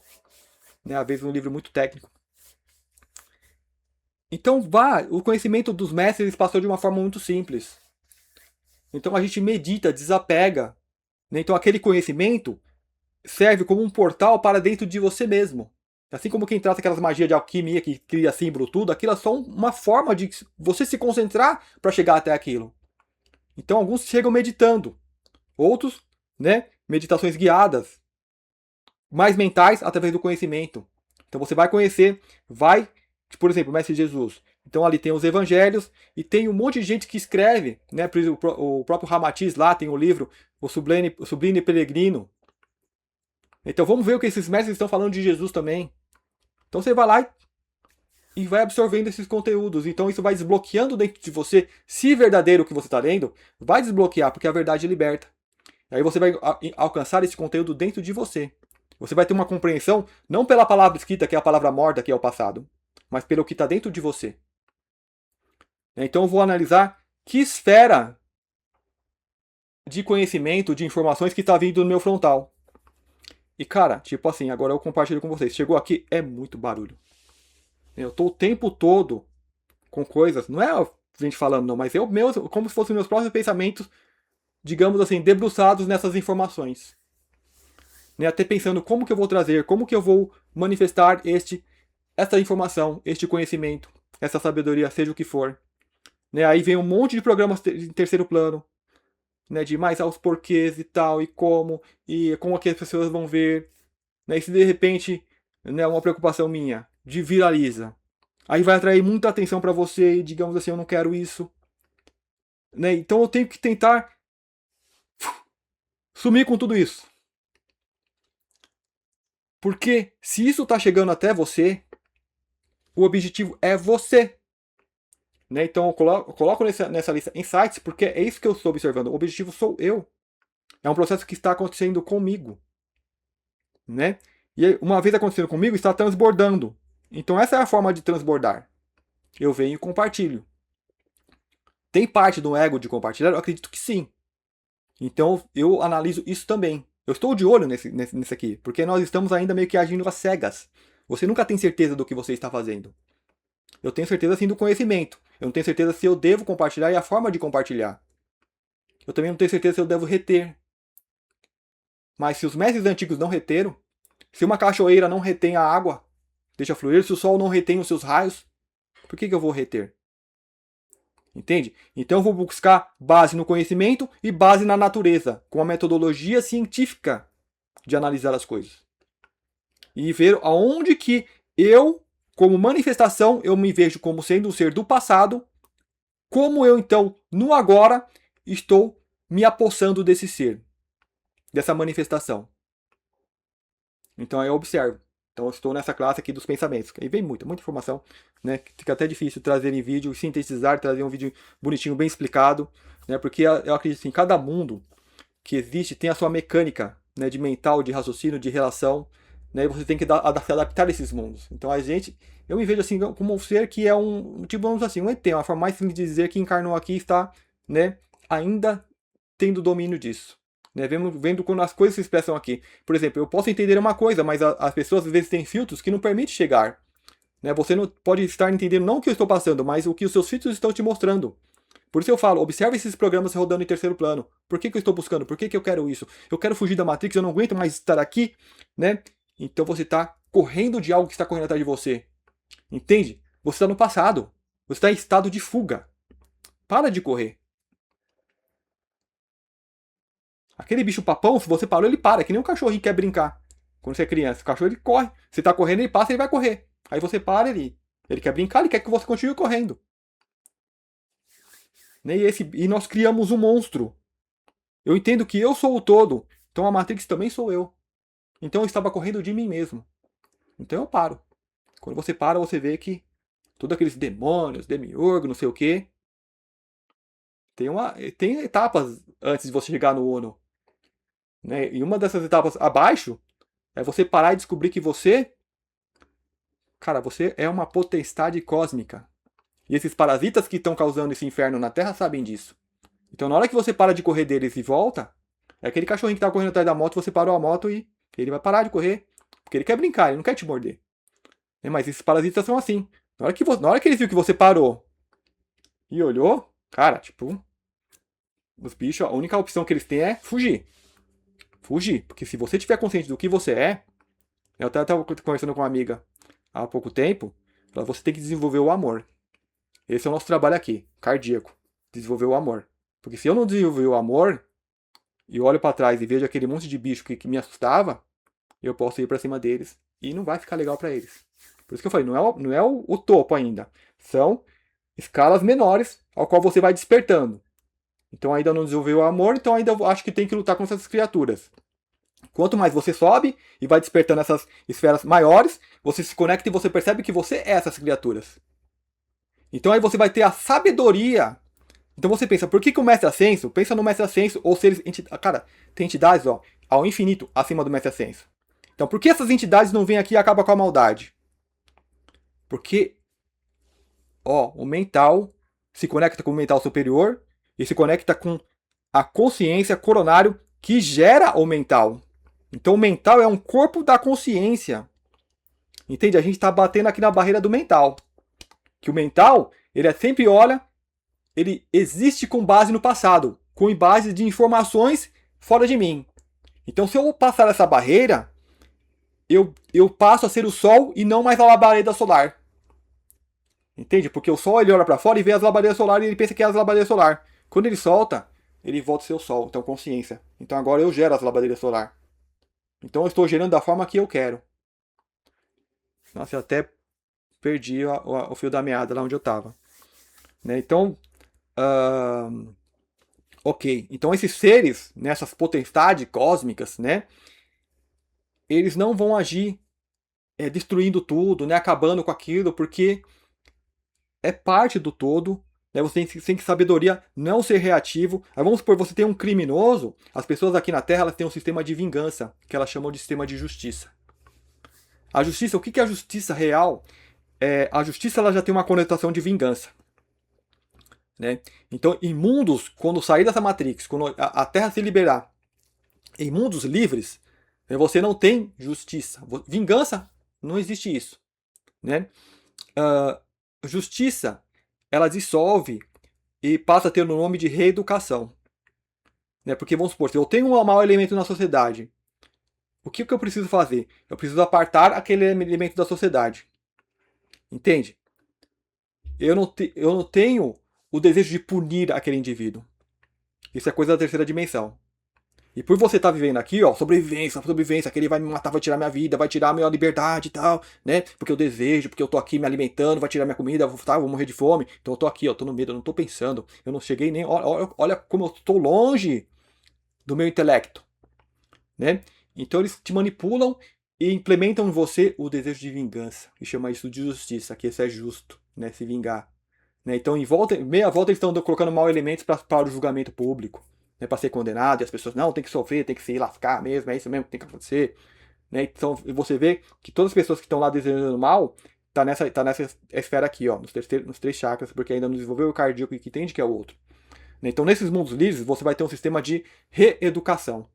Né? Às vezes um livro muito técnico. Então o conhecimento dos mestres passou de uma forma muito simples. Então a gente medita, desapega. Né? Então aquele conhecimento serve como um portal para dentro de você mesmo. Assim como quem trata aquelas magias de alquimia que cria símbolo tudo, aquilo é só uma forma de você se concentrar para chegar até aquilo. Então alguns chegam meditando, outros, né, meditações guiadas, mais mentais através do conhecimento. Então você vai conhecer, por exemplo, o Mestre Jesus. Então ali tem os evangelhos e tem um monte de gente que escreve, né? O próprio Ramatiz lá tem o livro O Sublime Peregrino. Então vamos ver o que esses mestres estão falando de Jesus também. Então você vai lá e vai absorvendo esses conteúdos. Então isso vai desbloqueando dentro de você, se verdadeiro o que você está lendo, vai desbloquear, porque a verdade liberta. Aí você vai alcançar esse conteúdo dentro de você. Você vai ter uma compreensão, não pela palavra escrita, que é a palavra morta, que é o passado, mas pelo que está dentro de você. Então eu vou analisar que esfera de conhecimento, de informações que está vindo no meu frontal. E cara, tipo assim, agora eu compartilho com vocês. Chegou aqui, é muito barulho. Eu tô o tempo todo com coisas, não é a gente falando não, mas como se fossem meus próprios pensamentos, digamos assim, debruçados nessas informações. Né? Até pensando como que eu vou trazer, como que eu vou manifestar essa informação, este conhecimento, essa sabedoria, seja o que for. Né? Aí vem um monte de programas em terceiro plano, né? De mais aos porquês e tal, e como que as pessoas vão ver. Né? E se de repente, né, uma preocupação minha, de viraliza, aí vai atrair muita atenção para você e digamos assim, eu não quero isso. Né? Então eu tenho que tentar sumir com tudo isso. Porque se isso está chegando até você, o objetivo é você. Né? Então eu coloco nessa lista insights, porque é isso que eu estou observando. O objetivo sou eu. É um processo que está acontecendo comigo. Né? E aí, uma vez acontecendo comigo, está transbordando. Então essa é a forma de transbordar. Eu venho e compartilho. Tem parte do ego de compartilhar? Eu acredito que sim. Então eu analiso isso também. Eu estou de olho nesse aqui, porque nós estamos ainda meio que agindo às cegas. Você nunca tem certeza do que você está fazendo. Eu tenho certeza sim do conhecimento. Eu não tenho certeza se eu devo compartilhar e a forma de compartilhar. Eu também não tenho certeza se eu devo reter. Mas se os mestres antigos não reteram, se uma cachoeira não retém a água, deixa fluir, se o sol não retém os seus raios, por que eu vou reter? Entende? Então eu vou buscar base no conhecimento e base na natureza, com a metodologia científica de analisar as coisas. E ver aonde que eu, como manifestação, eu me vejo como sendo um ser do passado, como eu então, no agora, estou me apossando desse ser, dessa manifestação. Então aí eu observo. Então eu estou nessa classe aqui dos pensamentos. Aí vem muita informação, né? Fica até difícil trazer em vídeo, sintetizar, trazer um vídeo bonitinho, bem explicado, né? Porque eu acredito que cada mundo que existe tem a sua mecânica, né? De mental, de raciocínio, de relação, né? E você tem que se adaptar a esses mundos. Então a gente, eu me vejo assim como um ser que é tipo, vamos assim, um ET, uma forma mais simples de dizer que encarnou aqui e está, né? Ainda tendo domínio disso. Né, vendo quando as coisas se expressam aqui. Por exemplo, eu posso entender uma coisa, mas as pessoas às vezes têm filtros que não permitem chegar. Né, você não pode estar entendendo não o que eu estou passando, mas o que os seus filtros estão te mostrando. Por isso eu falo, observe esses programas rodando em terceiro plano. Por que eu estou buscando? Por que eu quero isso? Eu quero fugir da Matrix, eu não aguento mais estar aqui. Né? Então você está correndo de algo que está correndo atrás de você. Entende? Você está no passado. Você está em estado de fuga. Para de correr. Aquele bicho papão, se você parou, ele para. É que nem um cachorrinho que quer brincar. Quando você é criança, o cachorro ele corre. Você tá correndo, ele passa, ele vai correr. Aí você para, ele quer brincar, ele quer que você continue correndo. Né? E nós criamos um monstro. Eu entendo que eu sou o todo. Então a Matrix também sou eu. Então eu estava correndo de mim mesmo. Então eu paro. Quando você para, você vê que todos aqueles demônios, demiurgo, não sei o quê. Tem etapas antes de você chegar no Ono. Né? E uma dessas etapas abaixo é você parar e descobrir que cara, você é uma potestade cósmica. E esses parasitas que estão causando esse inferno na Terra sabem disso. Então na hora que você para de correr deles e volta, é aquele cachorrinho que tá correndo atrás da moto, você parou a moto e ele vai parar de correr. Porque ele quer brincar, ele não quer te morder. Mas esses parasitas são assim. Na hora que ele viu que você parou e olhou, cara, tipo, os bichos, a única opção que eles têm é fugir. Fugir. Porque se você tiver consciente do que você é, eu até estava conversando com uma amiga há pouco tempo, você tem que desenvolver o amor. Esse é o nosso trabalho aqui, cardíaco. Desenvolver o amor. Porque se eu não desenvolver o amor, e olho para trás e vejo aquele monte de bicho que me assustava, eu posso ir para cima deles e não vai ficar legal para eles. Por isso que eu falei, não é o topo ainda. São escalas menores ao qual você vai despertando. Então ainda não desenvolveu o amor, então ainda acho que tem que lutar com essas criaturas. Quanto mais você sobe e vai despertando essas esferas maiores, você se conecta e você percebe que você é essas criaturas. Então aí você vai ter a sabedoria. Então você pensa, por que o Mestre Ascenso? Pensa no Mestre Ascenso ou seres... Cara, tem entidades ao infinito acima do Mestre Ascenso. Então por que essas entidades não vêm aqui e acabam com a maldade? Porque o mental se conecta com o mental superior e se conecta com a consciência coronário que gera o mental. Então o mental é um corpo da consciência. Entende? A gente está batendo aqui na barreira do mental. Que o mental, ele sempre olha, ele existe com base no passado, com base de informações fora de mim. Então se eu passar essa barreira, eu passo a ser o Sol e não mais a labareda solar. Entende? Porque o Sol ele olha para fora e vê as labaredas solares e ele pensa que é as labaredas solares. Quando ele solta, ele volta a ser o Sol. Então consciência. Então agora eu gero as labaredas solares. Então eu estou gerando da forma que eu quero. Nossa, eu até perdi o fio da meada lá onde eu estava. Né? Então, ok. Então esses seres, nessas potestades cósmicas, né? Eles não vão agir destruindo tudo, né? Acabando com aquilo, porque é parte do todo. Né? Você tem que sabedoria, não ser reativo. Aí vamos supor, você tem um criminoso. As pessoas aqui na Terra elas têm um sistema de vingança, que elas chamam de sistema de justiça. A justiça, o que é a justiça real? A justiça ela já tem uma conotação de vingança. Né? Então, em mundos, quando sair dessa Matrix, quando a Terra se liberar, Em mundos livres, você não tem justiça. Vingança, não existe isso, né? Ah, justiça, ela dissolve e passa a ter o nome de reeducação, né? Porque vamos supor, se eu tenho um mau elemento na sociedade, o que eu preciso fazer? Eu preciso apartar aquele elemento da sociedade, entende? Eu não tenho o desejo de punir aquele indivíduo. Isso é coisa da terceira dimensão. E por você estar vivendo aqui, ó, sobrevivência, sobrevivência, que ele vai me matar, vai tirar minha vida, vai tirar a minha liberdade e tal, né? Porque eu desejo, porque eu tô aqui me alimentando, vai tirar minha comida, vou morrer de fome. Então eu tô aqui, ó, tô no medo, eu não tô pensando. Eu não cheguei nem. Olha como eu tô longe do meu intelecto, né? Então eles te manipulam e implementam em você o desejo de vingança. E chama isso de justiça, que isso é justo, né? Se vingar. Né? Então, meia volta, eles estão colocando mau elementos para o julgamento público, né? Para ser condenado, e as pessoas, não, tem que sofrer, tem que se lascar mesmo, é isso mesmo que tem que acontecer. Né? Então, você vê que todas as pessoas que estão lá desejando mal, tá nessa esfera aqui, ó, nos três chakras, porque ainda não desenvolveu o cardíaco que entende que é o outro. Né? Então, nesses mundos livres, você vai ter um sistema de reeducação.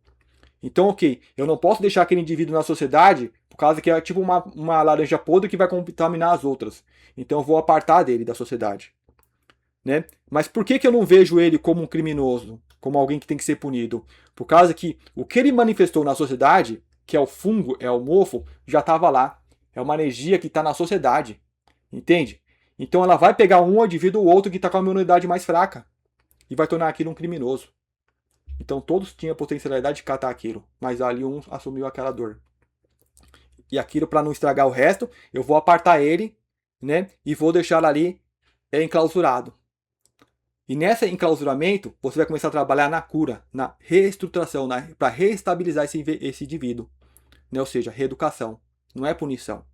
Então, ok, eu não posso deixar aquele indivíduo na sociedade por causa que é tipo uma laranja podre que vai contaminar as outras. Então, eu vou apartar dele da sociedade. Né? Mas por que eu não vejo ele como um criminoso, como alguém que tem que ser punido? Por causa que o que ele manifestou na sociedade, que é o fungo, é o mofo, já estava lá. É uma energia que está na sociedade. Entende? Então ela vai pegar um indivíduo ou outro que está com a imunidade mais fraca e vai tornar aquilo um criminoso. Então todos tinham a potencialidade de catar aquilo, mas ali um assumiu aquela dor. E aquilo, para não estragar o resto, eu vou apartar ele, né? E vou deixar ali enclausurado. E nesse enclausuramento, você vai começar a trabalhar na cura, na reestruturação, para reestabilizar esse indivíduo. Né? Ou seja, reeducação. Não é punição.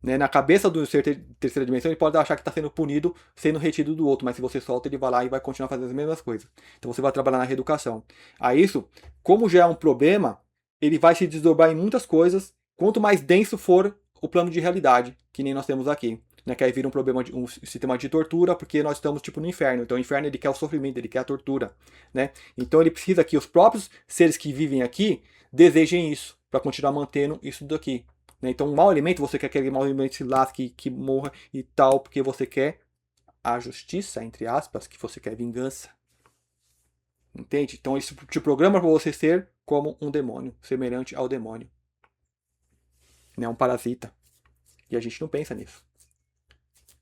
Né? Na cabeça do ser terceira dimensão, ele pode achar que está sendo punido, sendo retido do outro, mas se você solta, ele vai lá e vai continuar fazendo as mesmas coisas. Então você vai trabalhar na reeducação. A isso, como já é um problema, ele vai se desdobrar em muitas coisas, quanto mais denso for o plano de realidade, que nem nós temos aqui. Né, que aí vira um problema, um sistema de tortura, porque nós estamos tipo no inferno. Então o inferno ele quer o sofrimento, ele quer a tortura. Né? Então ele precisa que os próprios seres que vivem aqui desejem isso, para continuar mantendo isso daqui. Né? Então um mau elemento, você quer que aquele mau elemento se lasque, que morra e tal, porque você quer a justiça, entre aspas, que você quer vingança. Entende? Então isso te programa para você ser como um demônio, semelhante ao demônio. Né? Um parasita. E a gente não pensa nisso.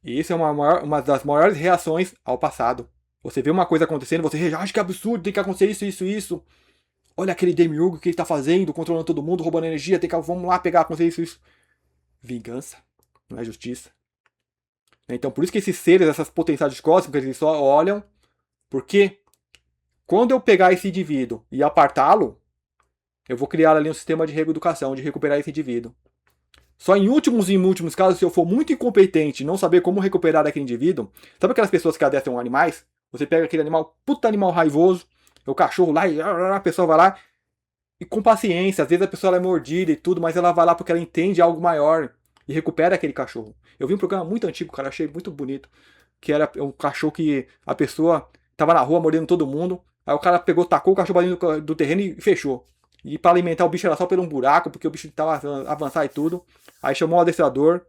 E isso é uma das maiores reações ao passado. Você vê uma coisa acontecendo, você reage, que absurdo, tem que acontecer isso, isso, isso. Olha aquele demiurgo que ele está fazendo, controlando todo mundo, roubando energia, vamos lá pegar, acontecer isso, isso. Vingança, não é justiça. Então por isso que esses seres, essas potencialidades cósmicas, eles só olham, porque quando eu pegar esse indivíduo e apartá-lo, eu vou criar ali um sistema de reeducação, de recuperar esse indivíduo. Só em últimos e últimos casos, se eu for muito incompetente e não saber como recuperar aquele indivíduo, sabe aquelas pessoas que adestram animais? Você pega aquele animal, puta animal raivoso, o cachorro lá e a pessoa vai lá e com paciência, às vezes a pessoa é mordida e tudo, mas ela vai lá porque ela entende algo maior e recupera aquele cachorro. Eu vi um programa muito antigo, cara, achei muito bonito, que era um cachorro que a pessoa tava na rua mordendo todo mundo, aí o cara pegou, tacou o cachorro pra dentro do terreno e fechou. E para alimentar o bicho era só por um buraco, porque o bicho tava avançar e tudo. Aí chamou o adestrador.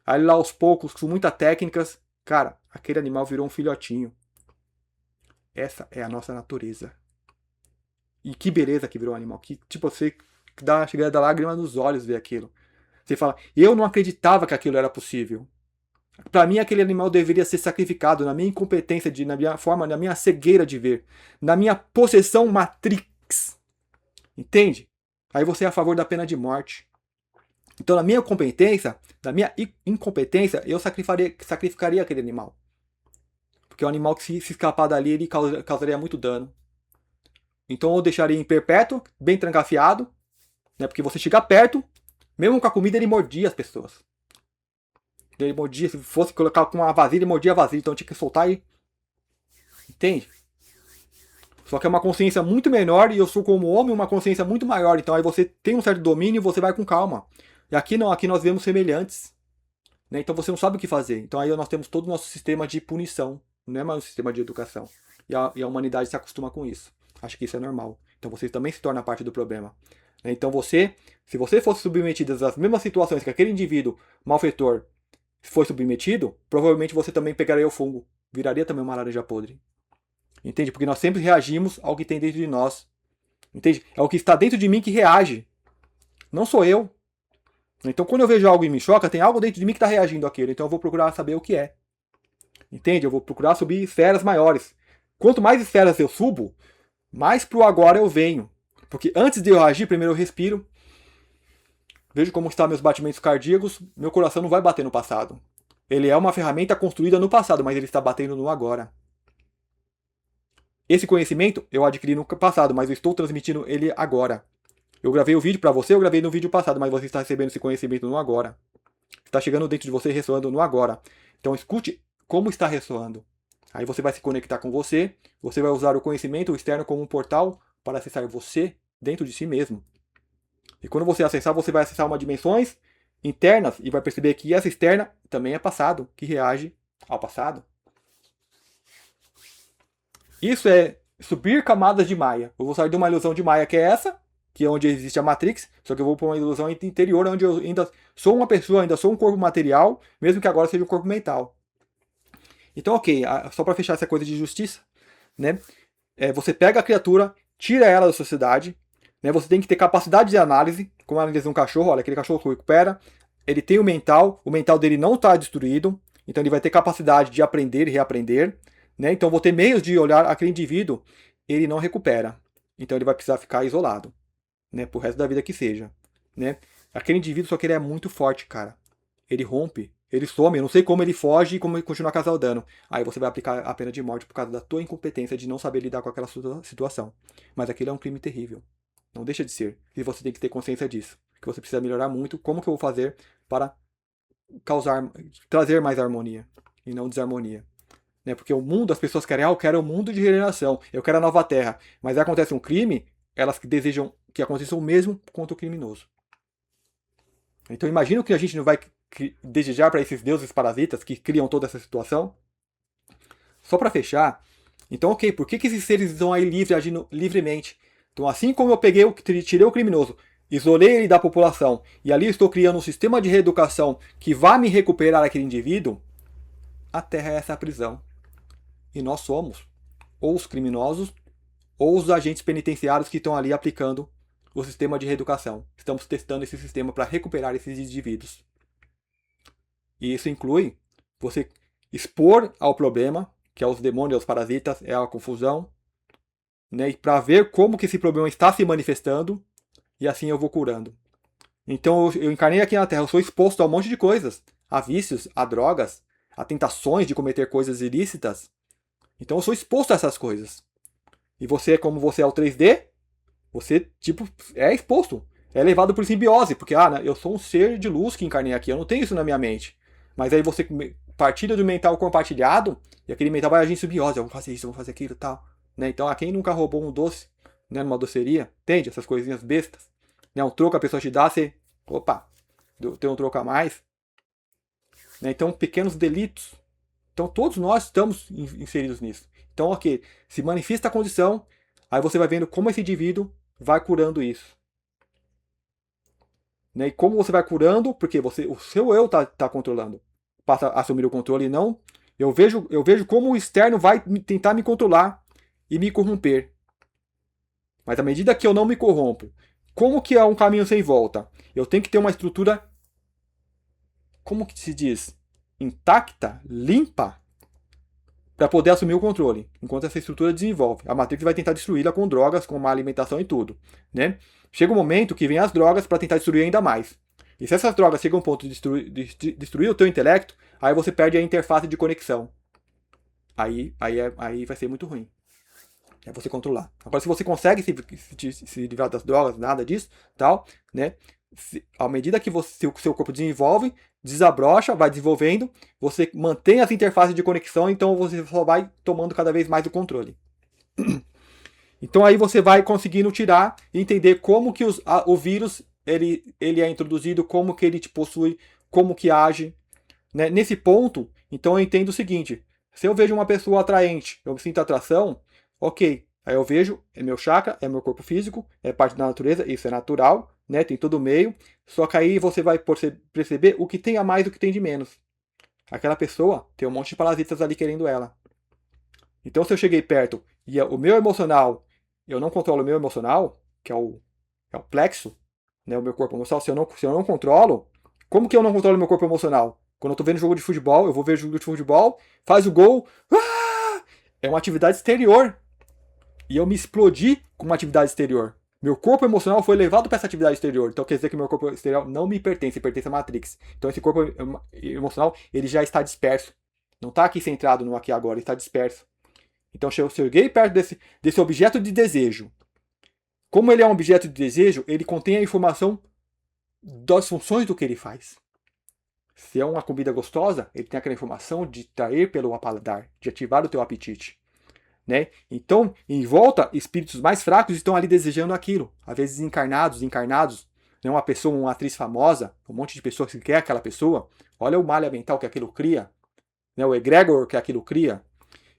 Aí lá aos poucos, com muitas técnicas, cara, aquele animal virou um filhotinho. Essa é a nossa natureza. E que beleza que virou um animal. Que tipo, você dá chegada da lágrima nos olhos ver aquilo. Você fala, eu não acreditava que aquilo era possível. Para mim, aquele animal deveria ser sacrificado na minha incompetência, na minha forma, na minha cegueira de ver, na minha possessão matrix. Entende? Aí você é a favor da pena de morte. Então, na minha competência, na minha incompetência, eu sacrificaria aquele animal. Porque é um animal que, se escapar dali, ele causaria muito dano. Então, eu deixaria em perpétuo, bem trancafiado, né? Porque você chegar perto, mesmo com a comida, ele mordia as pessoas. Ele mordia, se fosse colocar com uma vasilha, ele mordia a vasilha. Então, tinha que soltar e. Entende? Só que é uma consciência muito menor e eu sou como homem uma consciência muito maior. Então aí você tem um certo domínio e você vai com calma. E aqui não, aqui nós vemos semelhantes. Né? Então você não sabe o que fazer. Então aí nós temos todo o nosso sistema de punição. Não é mais um sistema de educação. E a humanidade se acostuma com isso. acha que isso é normal. Então você também se torna parte do problema. Então você, se você fosse submetido às mesmas situações que aquele indivíduo malfeitor foi submetido, provavelmente você também pegaria o fungo, viraria também uma laranja podre. Entende? Porque nós sempre reagimos ao que tem dentro de nós. Entende? É o que está dentro de mim que reage. Não sou eu. Então, quando eu vejo algo e me choca, tem algo dentro de mim que está reagindo àquilo. Então, eu vou procurar saber o que é. Entende? Eu vou procurar subir esferas maiores. Quanto mais esferas eu subo, mais pro agora eu venho. Porque antes de eu agir, primeiro eu respiro. Vejo como estão meus batimentos cardíacos. Meu coração não vai bater no passado. Ele é uma ferramenta construída no passado, mas ele está batendo no agora. Esse conhecimento eu adquiri no passado, mas eu estou transmitindo ele agora. Eu gravei o vídeo para você, eu gravei no vídeo passado, mas você está recebendo esse conhecimento no agora. Está chegando dentro de você, ressoando no agora. Então escute como está ressoando. Aí você vai se conectar com você, você vai usar o conhecimento externo como um portal para acessar você dentro de si mesmo. E quando você acessar, você vai acessar uma dimensões internas e vai perceber que essa externa também é passado, que reage ao passado. Isso é subir camadas de Maia. Eu vou sair de uma ilusão de Maia que é essa, que é onde existe a Matrix, só que eu vou para uma ilusão interior, onde eu ainda sou uma pessoa, ainda sou um corpo material, mesmo que agora seja um corpo mental. Então, ok, só para fechar essa coisa de justiça, né? Você pega a criatura, tira ela da sociedade, né? Você tem que ter capacidade de análise, como analisa um cachorro, olha, aquele cachorro que recupera, ele tem o mental dele não está destruído, então ele vai ter capacidade de aprender e reaprender, né? Então vou ter meios de olhar aquele indivíduo, ele não recupera, então ele vai precisar ficar isolado, né? Pro resto da vida que seja, né? Aquele indivíduo, só que ele é muito forte, cara. Ele rompe, ele some, eu não sei como ele foge e como ele continua a causar o dano. Aí você vai aplicar a pena de morte por causa da tua incompetência de não saber lidar com aquela situação. Mas aquilo é um crime terrível. Não deixa de ser. E você tem que ter consciência disso. Que você precisa melhorar muito. Como que eu vou fazer para trazer mais harmonia e não desarmonia? Né? Porque o mundo, as pessoas querem, eu quero um mundo de regeneração, eu quero a nova terra. Mas aí acontece um crime, elas desejam que aconteça o mesmo contra o criminoso. Então imagina que a gente não vai desejar para esses deuses parasitas que criam toda essa situação. Só para fechar, então ok, por que esses seres estão aí livres, agindo livremente? Então assim como eu peguei, tirei o criminoso, isolei ele da população e ali estou criando um sistema de reeducação que vai me recuperar aquele indivíduo, a Terra é essa prisão. E nós somos ou os criminosos ou os agentes penitenciários que estão ali aplicando o sistema de reeducação. Estamos testando esse sistema para recuperar esses indivíduos. E isso inclui você expor ao problema, que é os demônios, os parasitas, é a confusão, né? Para ver como que esse problema está se manifestando, e assim eu vou curando. Então eu encarnei aqui na Terra, eu sou exposto a um monte de coisas, a vícios, a drogas, a tentações de cometer coisas ilícitas. Então eu sou exposto a essas coisas. E você, como você é o 3D, você tipo é exposto, é levado por simbiose, porque eu sou um ser de luz que encarnei aqui, eu não tenho isso na minha mente. Mas aí você partilha do mental compartilhado e aquele mental vai agir em simbiose. Eu vou fazer isso, eu vou fazer aquilo e tal. Né? Então, quem nunca roubou um doce, né, numa doceria, entende? Essas coisinhas bestas. Né? Um troco a pessoa te dá, você. Opa, tem um troco a mais. Né? Então, pequenos delitos. Então, todos nós estamos inseridos nisso. Então, ok, se manifesta a condição, aí você vai vendo como esse indivíduo vai curando isso. Né? E como você vai curando, porque o seu eu tá controlando. Passa a assumir o controle e não. Eu vejo como o externo vai tentar me controlar e me corromper. Mas à medida que eu não me corrompo, como que é um caminho sem volta? Eu tenho que ter uma estrutura, como que se diz? Intacta, limpa, para poder assumir o controle, enquanto essa estrutura desenvolve. A Matrix vai tentar destruí-la com drogas, com má alimentação e tudo. Né? Chega um momento que vem as drogas para tentar destruir ainda mais. E se essas drogas chegam a um ponto de destruir o teu intelecto, aí você perde a interface de conexão. Aí vai ser muito ruim. É você controlar. Agora, se você consegue se livrar das drogas, nada disso, tal, né? À medida que o seu corpo desenvolve, desabrocha, vai desenvolvendo, você mantém as interfaces de conexão, então você só vai tomando cada vez mais o controle. Então aí você vai conseguindo tirar e entender como que o vírus ele é introduzido, como que ele te possui, como que age. Né? Nesse ponto, então eu entendo o seguinte: se eu vejo uma pessoa atraente, eu sinto atração, ok, Aí eu vejo, é meu chakra, é meu corpo físico, é parte da natureza, isso é natural, né? Tem todo o meio. Só que aí você vai perceber o que tem a mais e o que tem de menos. Aquela pessoa tem um monte de parasitas ali querendo ela. Então se eu cheguei perto e o meu emocional, eu não controlo o meu emocional, que é o plexo, né? O meu corpo emocional, se eu não controlo, como que eu não controlo o meu corpo emocional? Quando eu tô vendo jogo de futebol, eu vou ver jogo de futebol, faz o gol, é uma atividade exterior. E eu me explodi com uma atividade exterior. Meu corpo emocional foi levado para essa atividade exterior. Então quer dizer que meu corpo exterior não me pertence, pertence à Matrix. Então esse corpo emocional, ele já está disperso. Não está aqui centrado no aqui e agora, ele está disperso. Então se eu cheguei perto desse objeto de desejo. Como ele é um objeto de desejo, ele contém a informação das funções do que ele faz. Se é uma comida gostosa, ele tem aquela informação de trair pelo paladar, de ativar o teu apetite. Né? Então, em volta, espíritos mais fracos estão ali desejando aquilo. Às vezes encarnados, né? Uma pessoa, uma atriz famosa, um monte de pessoas que quer aquela pessoa. Olha o malha mental que aquilo cria, né? O egregor que aquilo cria.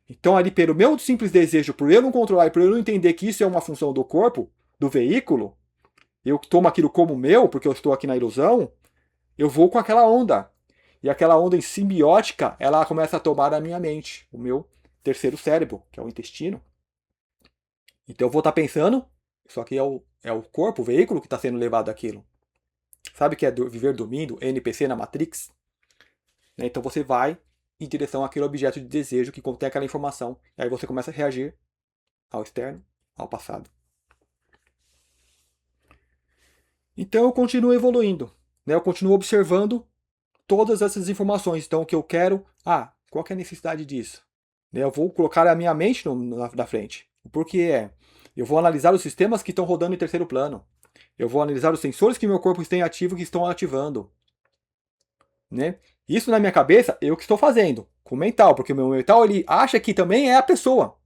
Então, ali, pelo meu simples desejo, por eu não controlar e por eu não entender que isso é uma função do corpo, do veículo, eu tomo aquilo como meu, porque eu estou aqui na ilusão, eu vou com aquela onda. E aquela onda em simbiótica, ela começa a tomar a minha mente, o meu terceiro cérebro, que é o intestino. Então eu vou estar pensando, só que é o corpo, o veículo que está sendo levado àquilo. Sabe o que é viver dormindo, NPC na Matrix? Né? Então você vai em direção àquele objeto de desejo que contém aquela informação. E aí você começa a reagir ao externo, ao passado. Então eu continuo evoluindo. Né? Eu continuo observando todas essas informações. Então o que eu quero, qual que é a necessidade disso? Né? Eu vou colocar a minha mente na frente. O porquê é? Eu vou analisar os sistemas que estão rodando em terceiro plano. Eu vou analisar os sensores que meu corpo tem ativo e que estão ativando. Né? Isso na minha cabeça, eu que estou fazendo, com o mental, porque o meu mental ele acha que também é a pessoa.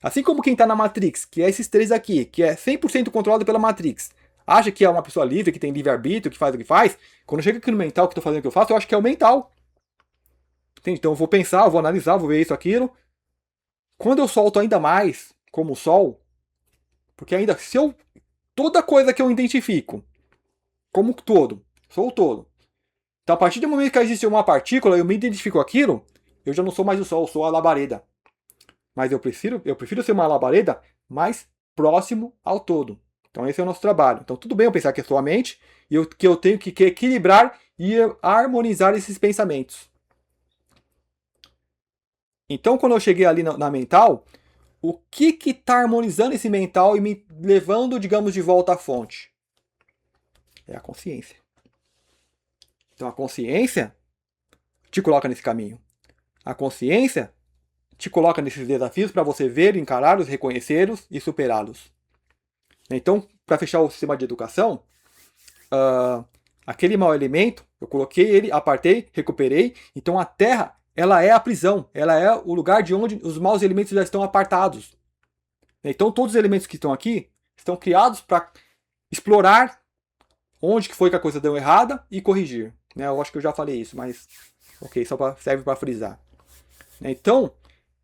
Assim como quem está na Matrix, que é esses três aqui, que é 100% controlado pela Matrix, acha que é uma pessoa livre, que tem livre-arbítrio, que faz o que faz, quando chega aqui no mental, que estou fazendo o que eu faço, eu acho que é o mental. Entende? Então eu vou pensar, eu vou analisar, vou ver isso, aquilo. Quando eu solto ainda mais, como o Sol, porque ainda se eu toda coisa que eu identifico como todo, sou o todo. Então, a partir do momento que existe uma partícula, eu me identifico aquilo, eu já não sou mais o Sol, eu sou a labareda. Mas eu prefiro ser uma labareda mais próximo ao todo. Então, esse é o nosso trabalho. Então, tudo bem eu pensar que é só a mente, e que eu tenho que equilibrar e harmonizar esses pensamentos. Então, quando eu cheguei ali na mental, o que está harmonizando esse mental e me levando, digamos, de volta à fonte? É a consciência. Então, a consciência te coloca nesse caminho. A consciência te coloca nesses desafios para você ver, encará-los, reconhecê-los e superá-los. Então, para fechar o sistema de educação, aquele mau elemento, eu coloquei ele, apartei, recuperei. Então, a Terra, ela é a prisão, ela é o lugar de onde os maus elementos já estão apartados. Então, todos os elementos que estão aqui estão criados para explorar onde que foi que a coisa deu errada e corrigir. Eu acho que eu já falei isso, mas ok, serve para frisar. Então,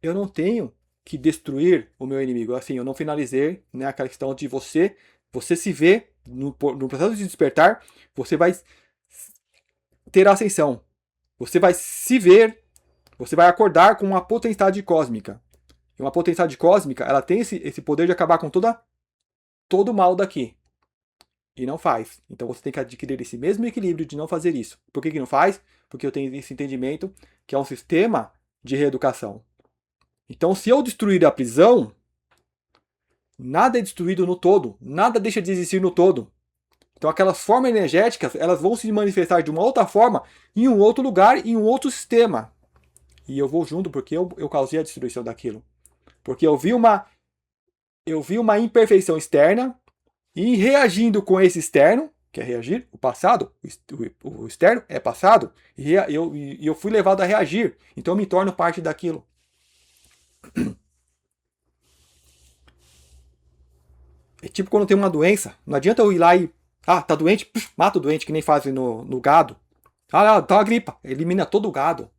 eu não tenho que destruir o meu inimigo. Assim, eu não finalizei aquela questão de você se ver no processo de despertar, você vai ter a ascensão. Você vai se ver, você vai acordar com uma potestade cósmica. E uma potestade cósmica, ela tem esse poder de acabar com todo o mal daqui. E não faz. Então você tem que adquirir esse mesmo equilíbrio de não fazer isso. Por que não faz? Porque eu tenho esse entendimento que é um sistema de reeducação. Então, se eu destruir a prisão, nada é destruído no todo, nada deixa de existir no todo. Então, aquelas formas energéticas, elas vão se manifestar de uma outra forma, em um outro lugar, em um outro sistema. E eu vou junto porque eu causei a destruição daquilo. Porque eu vi uma imperfeição externa, e reagindo com esse externo, que é reagir, o passado, o externo é passado, e eu fui levado a reagir. Então, eu me torno parte daquilo. É tipo quando tem uma doença. Não adianta eu ir lá e. Tá doente? Mata o doente, que nem fazem no gado. Tá uma gripa. Elimina todo o gado.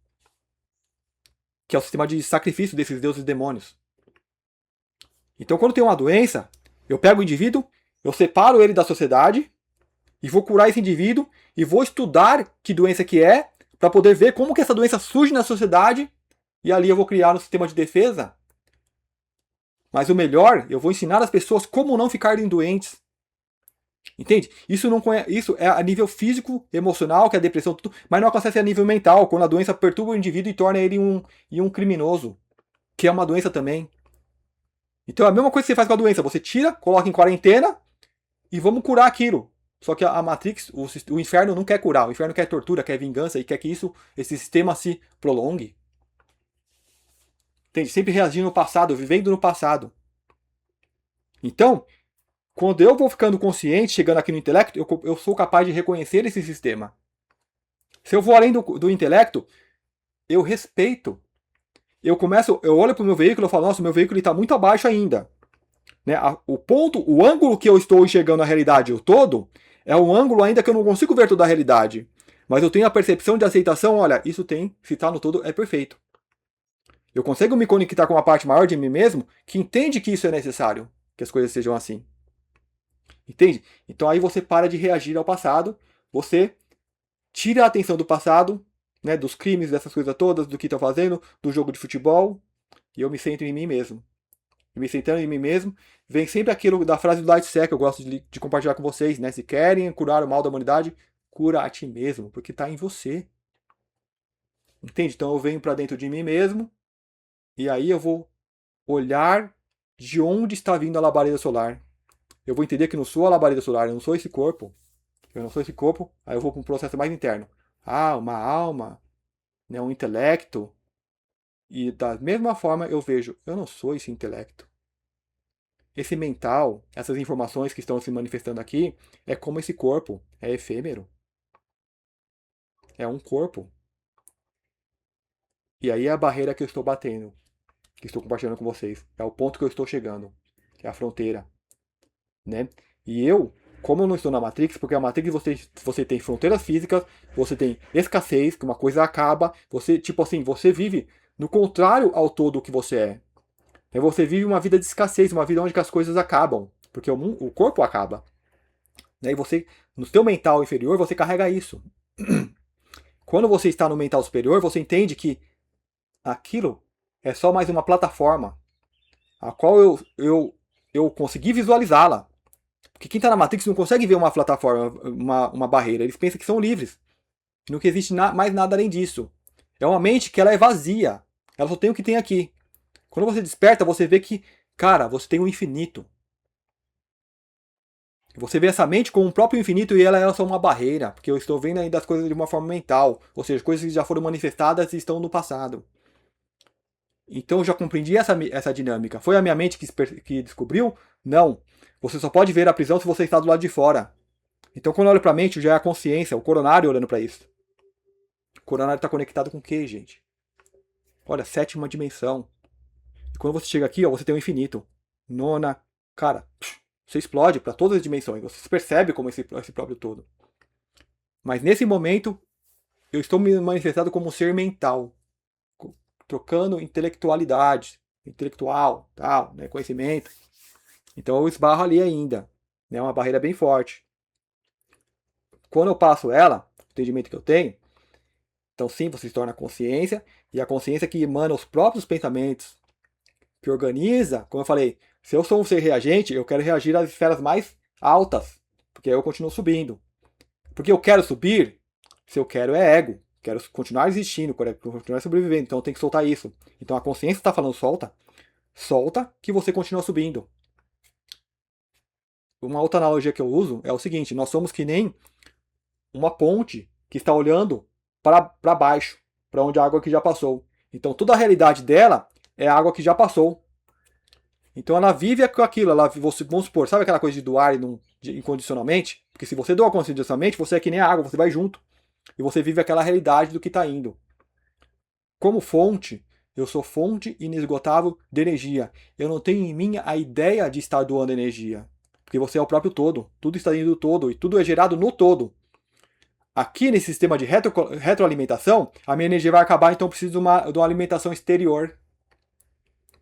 Que é o sistema de sacrifício desses deuses demônios. Então, quando tem uma doença, eu pego o indivíduo, eu separo ele da sociedade e vou curar esse indivíduo e vou estudar que doença que é para poder ver como que essa doença surge na sociedade e ali eu vou criar um sistema de defesa. Mas o melhor, eu vou ensinar as pessoas como não ficarem doentes. Entende? Isso é a nível físico, emocional, que é a depressão, tudo, mas não acontece a nível mental, quando a doença perturba o indivíduo e torna ele um criminoso, que é uma doença também. Então é a mesma coisa que você faz com a doença, você tira, coloca em quarentena e vamos curar aquilo. Só que a Matrix, o inferno não quer curar, o inferno quer tortura, quer vingança e quer que esse sistema se prolongue. Entende? Sempre reagindo no passado, vivendo no passado. Então, quando eu vou ficando consciente, chegando aqui no intelecto, eu sou capaz de reconhecer esse sistema. Se eu vou além do intelecto, eu respeito. Eu olho para o meu veículo e falo, nossa, meu veículo está muito abaixo ainda. Né? O ângulo que eu estou enxergando a realidade, o todo, é um ângulo ainda que eu não consigo ver toda a realidade. Mas eu tenho a percepção de aceitação, olha, isso tem, se está no todo, é perfeito. Eu consigo me conectar com uma parte maior de mim mesmo que entende que isso é necessário, que as coisas sejam assim. Entende? Então aí você para de reagir ao passado, você tira a atenção do passado, né, dos crimes, dessas coisas todas, do que estão fazendo, do jogo de futebol, e eu me centro em mim mesmo. E me centrando em mim mesmo, vem sempre aquilo da frase do Light Sec que eu gosto de compartilhar com vocês, né? Se querem curar o mal da humanidade, cura a ti mesmo, porque está em você. Entende? Então eu venho para dentro de mim mesmo, e aí eu vou olhar de onde está vindo a labareda solar. Eu vou entender que não sou a labareda solar, eu não sou esse corpo. Eu não sou esse corpo, aí eu vou para um processo mais interno. Ah, uma alma, né, um intelecto. E da mesma forma eu vejo, eu não sou esse intelecto. Esse mental, essas informações que estão se manifestando aqui, é como esse corpo, é efêmero. É um corpo. E aí é a barreira que eu estou batendo, que estou compartilhando com vocês. É o ponto que eu estou chegando. É a fronteira. Né? E eu, como eu não estou na Matrix, porque a Matrix você tem fronteiras físicas, você tem escassez, que uma coisa acaba, você, tipo assim, você vive no contrário ao todo que você é. Você vive uma vida de escassez, uma vida onde as coisas acabam, porque o corpo acaba. Né? E você, no seu mental inferior, você carrega isso. Quando você está no mental superior, você entende que aquilo é só mais uma plataforma, a qual eu consegui visualizá-la. Porque quem está na Matrix não consegue ver uma plataforma, uma barreira. Eles pensam que são livres. Não que existe mais nada além disso. É uma mente que ela é vazia. Ela só tem o que tem aqui. Quando você desperta, você vê que, cara, você tem um infinito. Você vê essa mente como um próprio infinito e ela é só uma barreira. Porque eu estou vendo ainda as coisas de uma forma mental. Ou seja, coisas que já foram manifestadas e estão no passado. Então eu já compreendi essa dinâmica. Foi a minha mente que descobriu? Não. Você só pode ver a prisão se você está do lado de fora. Então quando eu olho para a mente, já é a consciência, o coronário olhando para isso. O coronário está conectado com o quê, gente? Olha, sétima dimensão. E quando você chega aqui, ó, você tem o infinito. Nona. Cara, você explode para todas as dimensões. Você se percebe como esse próprio todo. Mas nesse momento, eu estou me manifestado como um ser mental. Trocando intelectualidade. Intelectual, tal, né, conhecimento. Então eu esbarro ali ainda. É né, uma barreira bem forte. Quando eu passo ela, o entendimento que eu tenho, então sim, você se torna consciência, e a consciência que emana os próprios pensamentos, que organiza, como eu falei, se eu sou um ser reagente, eu quero reagir às esferas mais altas, porque aí eu continuo subindo. Porque eu quero subir, se eu quero é ego, quero continuar existindo, quero continuar sobrevivendo, então eu tenho que soltar isso. Então a consciência está falando solta, solta que você continua subindo. Uma outra analogia que eu uso é o seguinte, nós somos que nem uma ponte que está olhando para baixo, para onde a água que já passou. Então toda a realidade dela é a água que já passou. Então ela vive com aquilo, vamos supor, sabe aquela coisa de doar incondicionalmente? Porque se você doa incondicionalmente, você é que nem a água, você vai junto. E você vive aquela realidade do que está indo. Como fonte, eu sou fonte inesgotável de energia. Eu não tenho em mim a ideia de estar doando energia. Porque você é o próprio todo. Tudo está indo do todo e tudo é gerado no todo. Aqui nesse sistema de retroalimentação, a minha energia vai acabar, então eu preciso de uma alimentação exterior.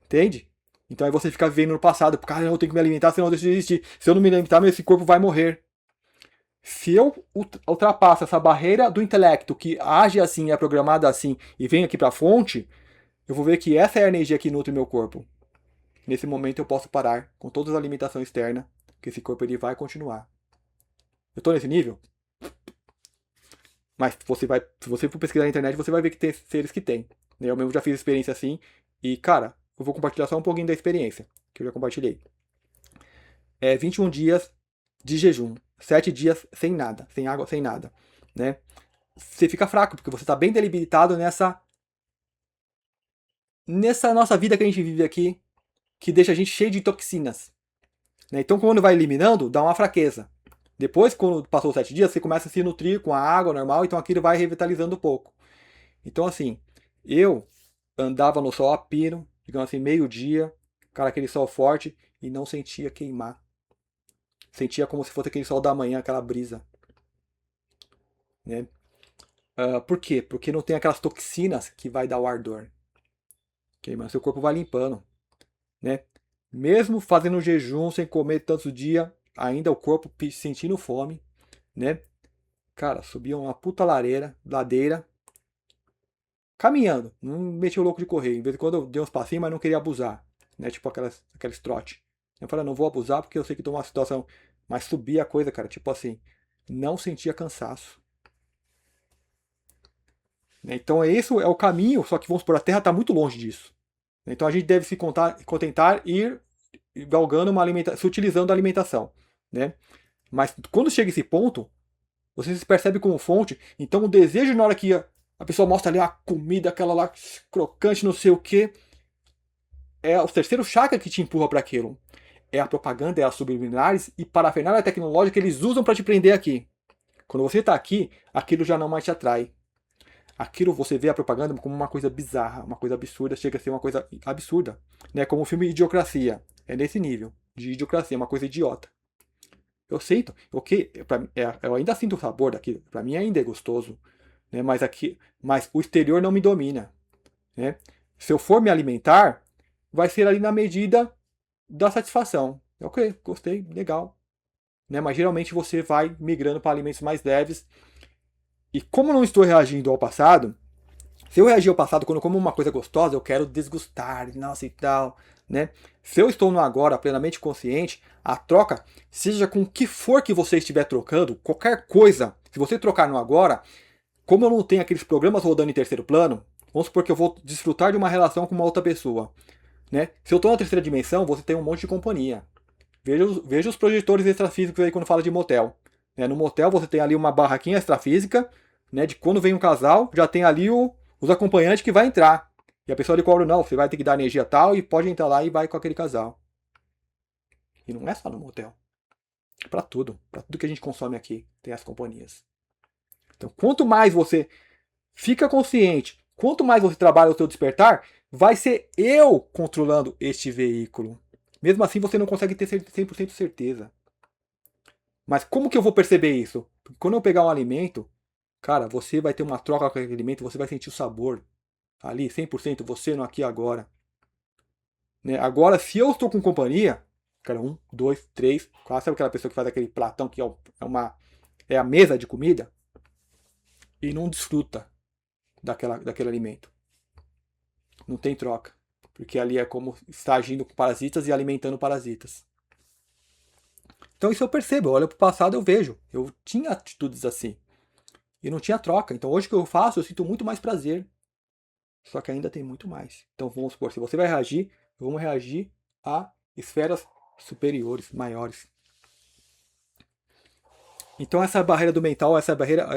Entende? Então aí você fica vivendo no passado, cara, eu tenho que me alimentar, senão eu deixo de existir. Se eu não me alimentar, esse corpo vai morrer. Se eu ultrapasso essa barreira do intelecto, que age assim, é programada assim, e vem aqui para a fonte, eu vou ver que essa é a energia que nutre meu corpo. Nesse momento eu posso parar com toda a alimentação externa, que esse corpo ele vai continuar. Eu estou nesse nível? Mas se você for pesquisar na internet, você vai ver que tem seres que tem. Eu mesmo já fiz experiência assim, e cara, eu vou compartilhar só um pouquinho da experiência, que eu já compartilhei. 21 dias de jejum, 7 dias sem nada, sem água, sem nada, né? Você fica fraco, porque você está bem debilitado nessa nossa vida que a gente vive aqui, que deixa a gente cheio de toxinas. Né? Então, quando vai eliminando, dá uma fraqueza. Depois, quando passou os 7 dias, você começa a se nutrir com a água normal, então aquilo vai revitalizando um pouco. Então, assim, eu andava no sol a pino, digamos assim, meio-dia, cara, aquele sol forte, e não sentia queimar. Sentia como se fosse aquele sol da manhã, aquela brisa. Né? Por quê? Porque não tem aquelas toxinas que vai dar o ardor. Queimando, seu corpo vai limpando. Né? Mesmo fazendo jejum, sem comer tantos dias, ainda o corpo sentindo fome. Né? Cara, subia uma puta ladeira, caminhando. Não meti o louco de correr. Em vez de quando eu dei uns passinhos, mas não queria abusar. Né? Tipo aqueles trote. Eu falei, não vou abusar porque eu sei que estou numa situação. Mas subia a coisa, cara, tipo assim, não sentia cansaço. Né? Então isso é o caminho, só que vamos supor, a Terra está muito longe disso. Então a gente deve se contentar ir galgando uma alimentação, se utilizando da alimentação. Né? Mas quando chega esse ponto, você se percebe como fonte, então o desejo na hora que a pessoa mostra ali a comida, aquela lá crocante, não sei o que, é o terceiro chakra que te empurra para aquilo. É a propaganda, é as subliminares e parafernália tecnológica que eles usam para te prender aqui. Quando você está aqui, aquilo já não mais te atrai. Aquilo você vê a propaganda como uma coisa bizarra, uma coisa absurda, chega a ser uma coisa absurda. Né? Como o filme Idiocracia. É nesse nível de idiocracia, uma coisa idiota. Eu sinto, ok, eu ainda sinto o sabor daquilo, para mim ainda é gostoso, né? Mas o exterior não me domina. Né? Se eu for me alimentar, vai ser ali na medida da satisfação. Ok, gostei, legal. Né? Mas geralmente você vai migrando para alimentos mais leves. E como não estou reagindo ao passado, se eu reagir ao passado quando eu como uma coisa gostosa, eu quero desgustar, nossa e tal, né? Se eu estou no agora, plenamente consciente, a troca, seja com o que for que você estiver trocando, qualquer coisa, se você trocar no agora, como eu não tenho aqueles programas rodando em terceiro plano, vamos supor que eu vou desfrutar de uma relação com uma outra pessoa, né? Se eu estou na terceira dimensão, você tem um monte de companhia. Veja os projetores extrafísicos aí quando fala de motel. Né? No motel você tem ali uma barraquinha extrafísica, né? De quando vem um casal, já tem ali os acompanhantes que vai entrar. E a pessoa lhe cobra, não, você vai ter que dar energia tal e pode entrar lá e vai com aquele casal. E não é só no motel. Para tudo que a gente consome aqui, tem as companhias. Então, quanto mais você fica consciente, quanto mais você trabalha o seu despertar, vai ser eu controlando este veículo. Mesmo assim, você não consegue ter 100% certeza. Mas como que eu vou perceber isso? Porque quando eu pegar um alimento, cara, você vai ter uma troca com aquele alimento, você vai sentir o sabor. Ali, 100%, você no aqui e agora. Né? Agora, se eu estou com companhia, cara, 1, 2, 3, 4, sabe aquela pessoa que faz aquele platão que é a mesa de comida? E não desfruta daquele alimento. Não tem troca. Porque ali é como está agindo com parasitas e alimentando parasitas. Então isso eu percebo, eu olho para o passado eu vejo. Eu tinha atitudes assim. E não tinha troca. Então hoje que eu faço, eu sinto muito mais prazer. Só que ainda tem muito mais. Então vamos supor, se você vai reagir, vamos reagir a esferas superiores, maiores. Então essa barreira do mental, essa barreira,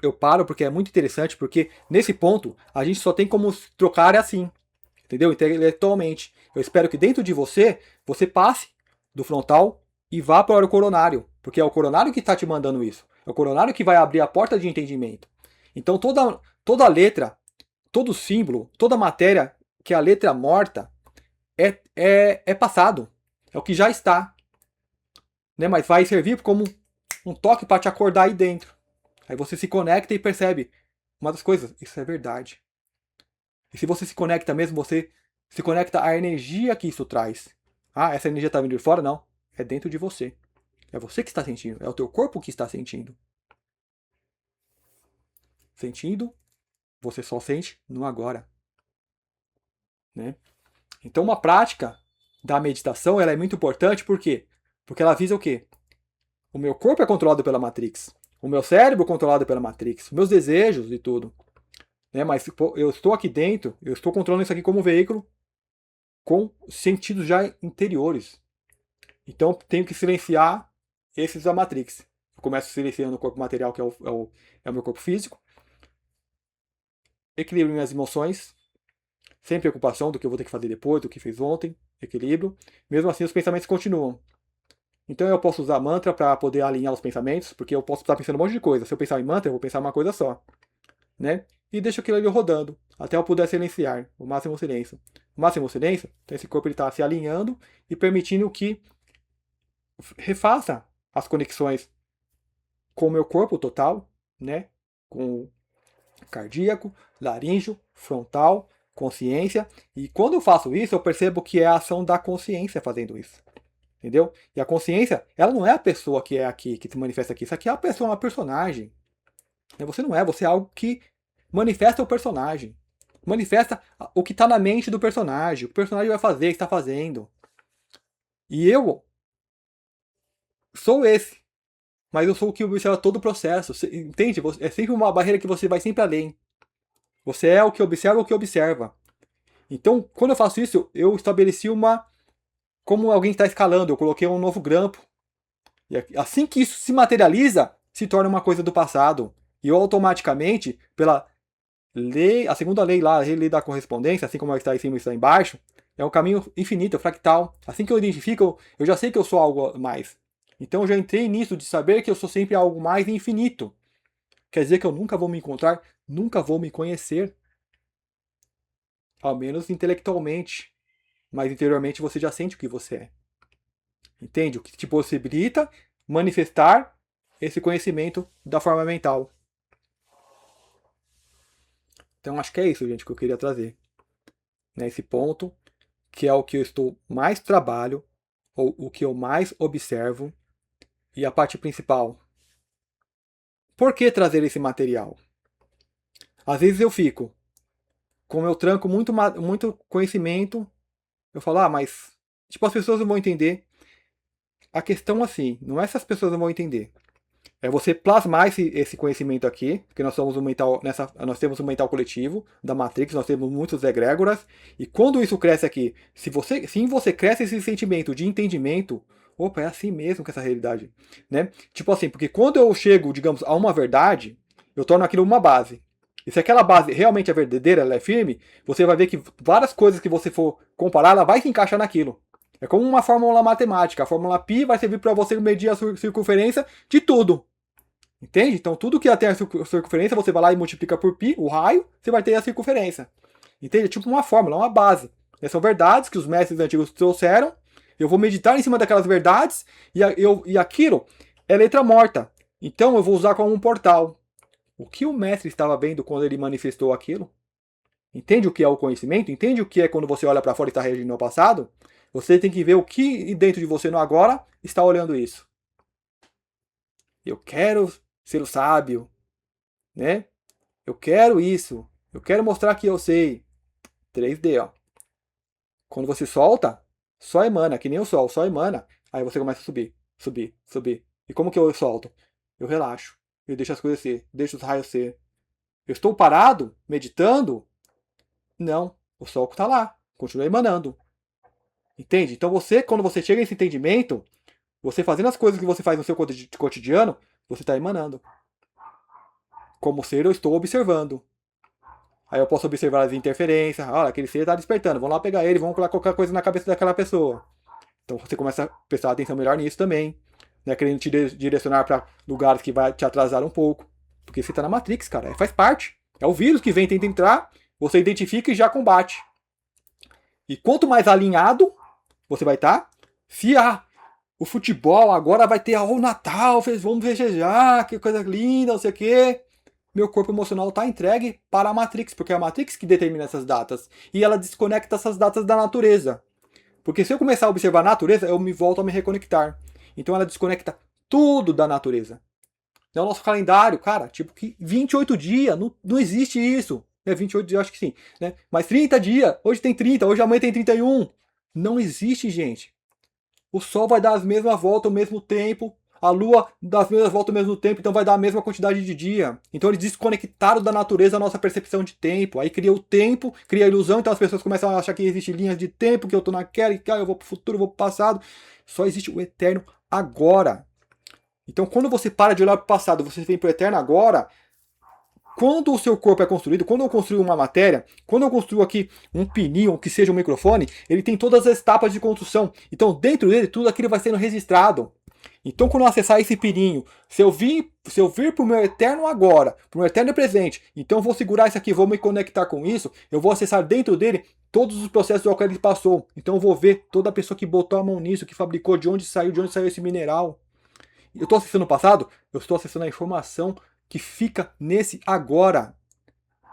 eu paro porque é muito interessante, porque nesse ponto a gente só tem como trocar assim, entendeu? Intelectualmente. Eu espero que dentro de você, você passe do frontal e vá para o coronário, porque é o coronário que está te mandando isso. É o coronário que vai abrir a porta de entendimento. Então toda letra, todo símbolo, toda matéria que é a letra morta é passado. É o que já está. Né? Mas vai servir como um toque para te acordar aí dentro. Aí você se conecta e percebe uma das coisas, isso é verdade. E se você se conecta mesmo, você Se conecta à energia que isso traz. Ah, essa energia está vindo de fora? Não. É dentro de você. É você que está sentindo. É o teu corpo que está sentindo. Sentindo, você só sente no agora. Né? Então, uma prática da meditação ela é muito importante, por quê? Porque ela visa o quê? O meu corpo é controlado pela Matrix. O meu cérebro é controlado pela Matrix. Meus desejos e tudo. Né? Mas eu estou aqui dentro, eu estou controlando isso aqui como veículo com sentidos já interiores. Então, tenho que silenciar esses da Matrix. Eu começo silenciando o corpo material, que é o meu corpo físico. Equilibro minhas emoções, sem preocupação do que eu vou ter que fazer depois, do que fiz ontem. Equilíbrio. Mesmo assim, os pensamentos continuam. Então eu posso usar mantra para poder alinhar os pensamentos, porque eu posso estar pensando um monte de coisa. Se eu pensar em mantra, eu vou pensar uma coisa só. Né? E deixo aquilo ali rodando, até eu puder silenciar, o máximo silêncio. O máximo silêncio, então esse corpo está se alinhando e permitindo que refaça as conexões com o meu corpo total, né? Com o cardíaco, laríngeo, frontal, consciência. E quando eu faço isso, eu percebo que é a ação da consciência fazendo isso. Entendeu? E a consciência, ela não é a pessoa que é aqui, que se manifesta aqui. Isso aqui é a pessoa, uma personagem. Você não é, você é algo que manifesta o personagem. Manifesta o que está na mente do personagem. O que o personagem vai fazer, está fazendo. E eu sou esse. Mas eu sou o que observa todo o processo. Entende? É sempre uma barreira que você vai sempre além. Você é o que observa o que observa. Então, quando eu faço isso, eu estabeleci uma. Como alguém está escalando, eu coloquei um novo grampo. E assim que isso se materializa, se torna uma coisa do passado. E eu automaticamente, pela lei, a segunda lei lá, a lei da correspondência, assim como está em cima e está embaixo, é um caminho infinito, é fractal. Assim que eu identifico, eu já sei que eu sou algo mais. Então eu já entrei nisso de saber que eu sou sempre algo mais e infinito. Quer dizer que eu nunca vou me encontrar, nunca vou me conhecer. Ao menos intelectualmente. Mas interiormente você já sente o que você é. Entende? O que te possibilita manifestar esse conhecimento da forma mental. Então acho que é isso, gente, que eu queria trazer. Nesse ponto, que é o que eu estou mais trabalho, ou o que eu mais observo, e a parte principal. Por que trazer esse material? Às vezes eu fico, como eu tranco muito conhecimento, eu falo, mas tipo, as pessoas não vão entender. A questão assim, não é se as pessoas não vão entender. É você plasmar esse conhecimento aqui, porque nós somos nós temos um mental coletivo da Matrix, nós temos muitos egrégoras, e quando isso cresce aqui, se em você cresce esse sentimento de entendimento, opa, é assim mesmo que essa realidade, né? Tipo assim, porque quando eu chego, digamos, a uma verdade, eu torno aquilo uma base. E se aquela base realmente é verdadeira, ela é firme, você vai ver que várias coisas que você for comparar, ela vai se encaixar naquilo. É como uma fórmula matemática. A fórmula π vai servir para você medir a circunferência de tudo. Entende? Então, tudo que tem a circunferência, você vai lá e multiplica por π, o raio, você vai ter a circunferência. Entende? É tipo uma fórmula, uma base. São verdades que os mestres antigos trouxeram. Eu vou meditar em cima daquelas verdades e aquilo é letra morta. Então, eu vou usar como um portal. O que o mestre estava vendo quando ele manifestou aquilo? Entende o que é o conhecimento? Entende o que é quando você olha para fora e está reagindo ao passado? Você tem que ver o que dentro de você no agora está olhando isso. Eu quero ser o sábio, né? Eu quero isso. Eu quero mostrar que eu sei. 3D, ó. Quando você solta, só emana, que nem o sol, só emana. Aí você começa a subir, subir, subir. E como que eu solto? Eu relaxo. Eu deixo as coisas ser, deixo os raios ser. Eu estou parado, meditando? Não. O sol está lá, continua emanando. Entende? Então você, quando você chega nesse entendimento, você fazendo as coisas que você faz no seu cotidiano, você está emanando. Como ser, eu estou observando. Aí eu posso observar as interferências. Olha, aquele ser está despertando. Vamos lá pegar ele, vamos colocar qualquer coisa na cabeça daquela pessoa. Então você começa a prestar atenção melhor nisso também. Né? Querendo te direcionar para lugares que vai te atrasar um pouco. Porque você está na Matrix, cara. Faz parte. É o vírus que vem, tenta entrar, você identifica e já combate. E quanto mais alinhado você vai estar, se o futebol agora vai ter o Natal, vamos festejar, que coisa linda, não sei o quê. meu corpo emocional está entregue para a Matrix, porque é a Matrix que determina essas datas. E ela desconecta essas datas da natureza. Porque se eu começar a observar a natureza, eu me volto a me reconectar. Então ela desconecta tudo da natureza. É o nosso calendário, cara, tipo que 28 dias, não existe isso. 28 dias, acho que sim. Né? Mas 30 dias, hoje tem 30, hoje amanhã tem 31. Não existe, gente. O Sol vai dar as mesmas voltas ao mesmo tempo. A Lua dá as mesmas voltas ao mesmo tempo, então vai dar a mesma quantidade de dia. Então eles desconectaram da natureza a nossa percepção de tempo. Aí cria o tempo, cria a ilusão, então as pessoas começam a achar que existe linhas de tempo, que eu tô naquela e eu vou pro futuro, eu vou pro passado. Só existe o eterno agora. Então quando você para de olhar pro passado, você vem pro eterno agora. Quando o seu corpo é construído, quando eu construo uma matéria, quando eu construo aqui um pneu, que seja um microfone, ele tem todas as etapas de construção. Então, dentro dele, tudo aquilo vai sendo registrado. Então, quando eu acessar esse pininho, se eu vir para o meu eterno agora, para o meu eterno presente, então eu vou segurar isso aqui, vou me conectar com isso, eu vou acessar dentro dele todos os processos ao qual ele passou. Então, eu vou ver toda a pessoa que botou a mão nisso, que fabricou, de onde saiu esse mineral. Eu estou acessando o passado? Eu estou acessando a informação que fica nesse agora,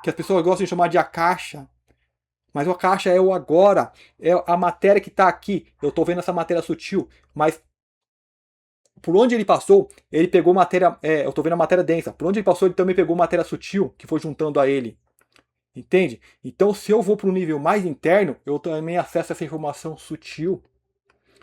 que as pessoas gostam de chamar de Akasha. Mas o Akasha é o agora, é a matéria que está aqui. Eu estou vendo essa matéria sutil, mas por onde ele passou, ele pegou matéria. Eu estou vendo a matéria densa. Por onde ele passou, ele também pegou matéria sutil, que foi juntando a ele. Entende? Então, se eu vou para um nível mais interno, eu também acesso essa informação sutil.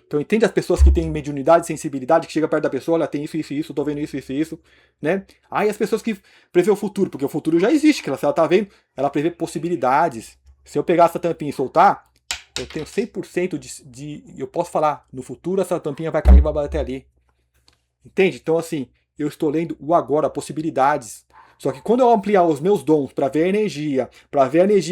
Então, entende as pessoas que têm mediunidade, sensibilidade, que chega perto da pessoa, olha, tem isso, isso, isso, tô vendo isso, isso, isso, né? Aí as pessoas que prevê o futuro, porque o futuro já existe, que ela, se ela tá vendo, ela prevê possibilidades. Se eu pegar essa tampinha e soltar, eu tenho 100% eu posso falar, no futuro essa tampinha vai cair e vai bater ali. Entende? Então, assim, eu estou lendo o agora, possibilidades. Só que quando eu ampliar os meus dons para ver a energia,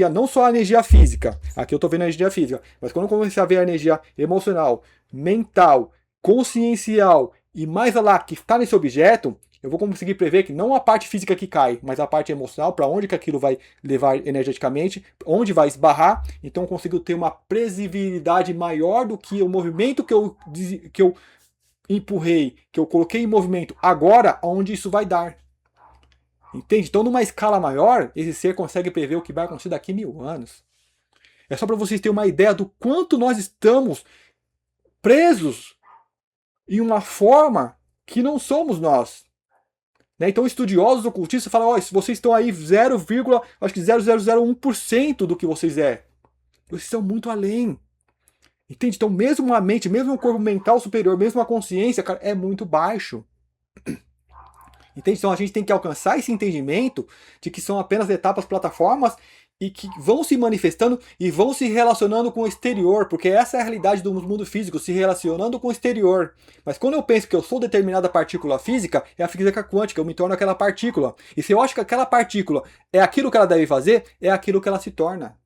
não só a energia física, aqui eu estou vendo a energia física, mas quando eu começar a ver a energia emocional, mental, consciencial e mais lá que está nesse objeto, eu vou conseguir prever que não a parte física que cai, mas a parte emocional, para onde que aquilo vai levar energeticamente, onde vai esbarrar, então eu consigo ter uma previsibilidade maior do que o movimento que eu empurrei, que eu coloquei em movimento agora, aonde isso vai dar. Entende? Então, numa escala maior, esse ser consegue prever o que vai acontecer daqui a 1000 anos. É só para vocês terem uma ideia do quanto nós estamos presos em uma forma que não somos nós. Né? Então, estudiosos ocultistas falam, vocês estão aí 0,0001% do que vocês é. Vocês estão muito além. Entende? Então, mesmo a mente, mesmo o corpo mental superior, mesmo a consciência, cara, é muito baixo. Entende? Então a gente tem que alcançar esse entendimento de que são apenas etapas, plataformas e que vão se manifestando e vão se relacionando com o exterior, porque essa é a realidade do mundo físico, se relacionando com o exterior. Mas quando eu penso que eu sou determinada partícula física, é a física quântica, eu me torno aquela partícula. E se eu acho que aquela partícula é aquilo que ela deve fazer, é aquilo que ela se torna.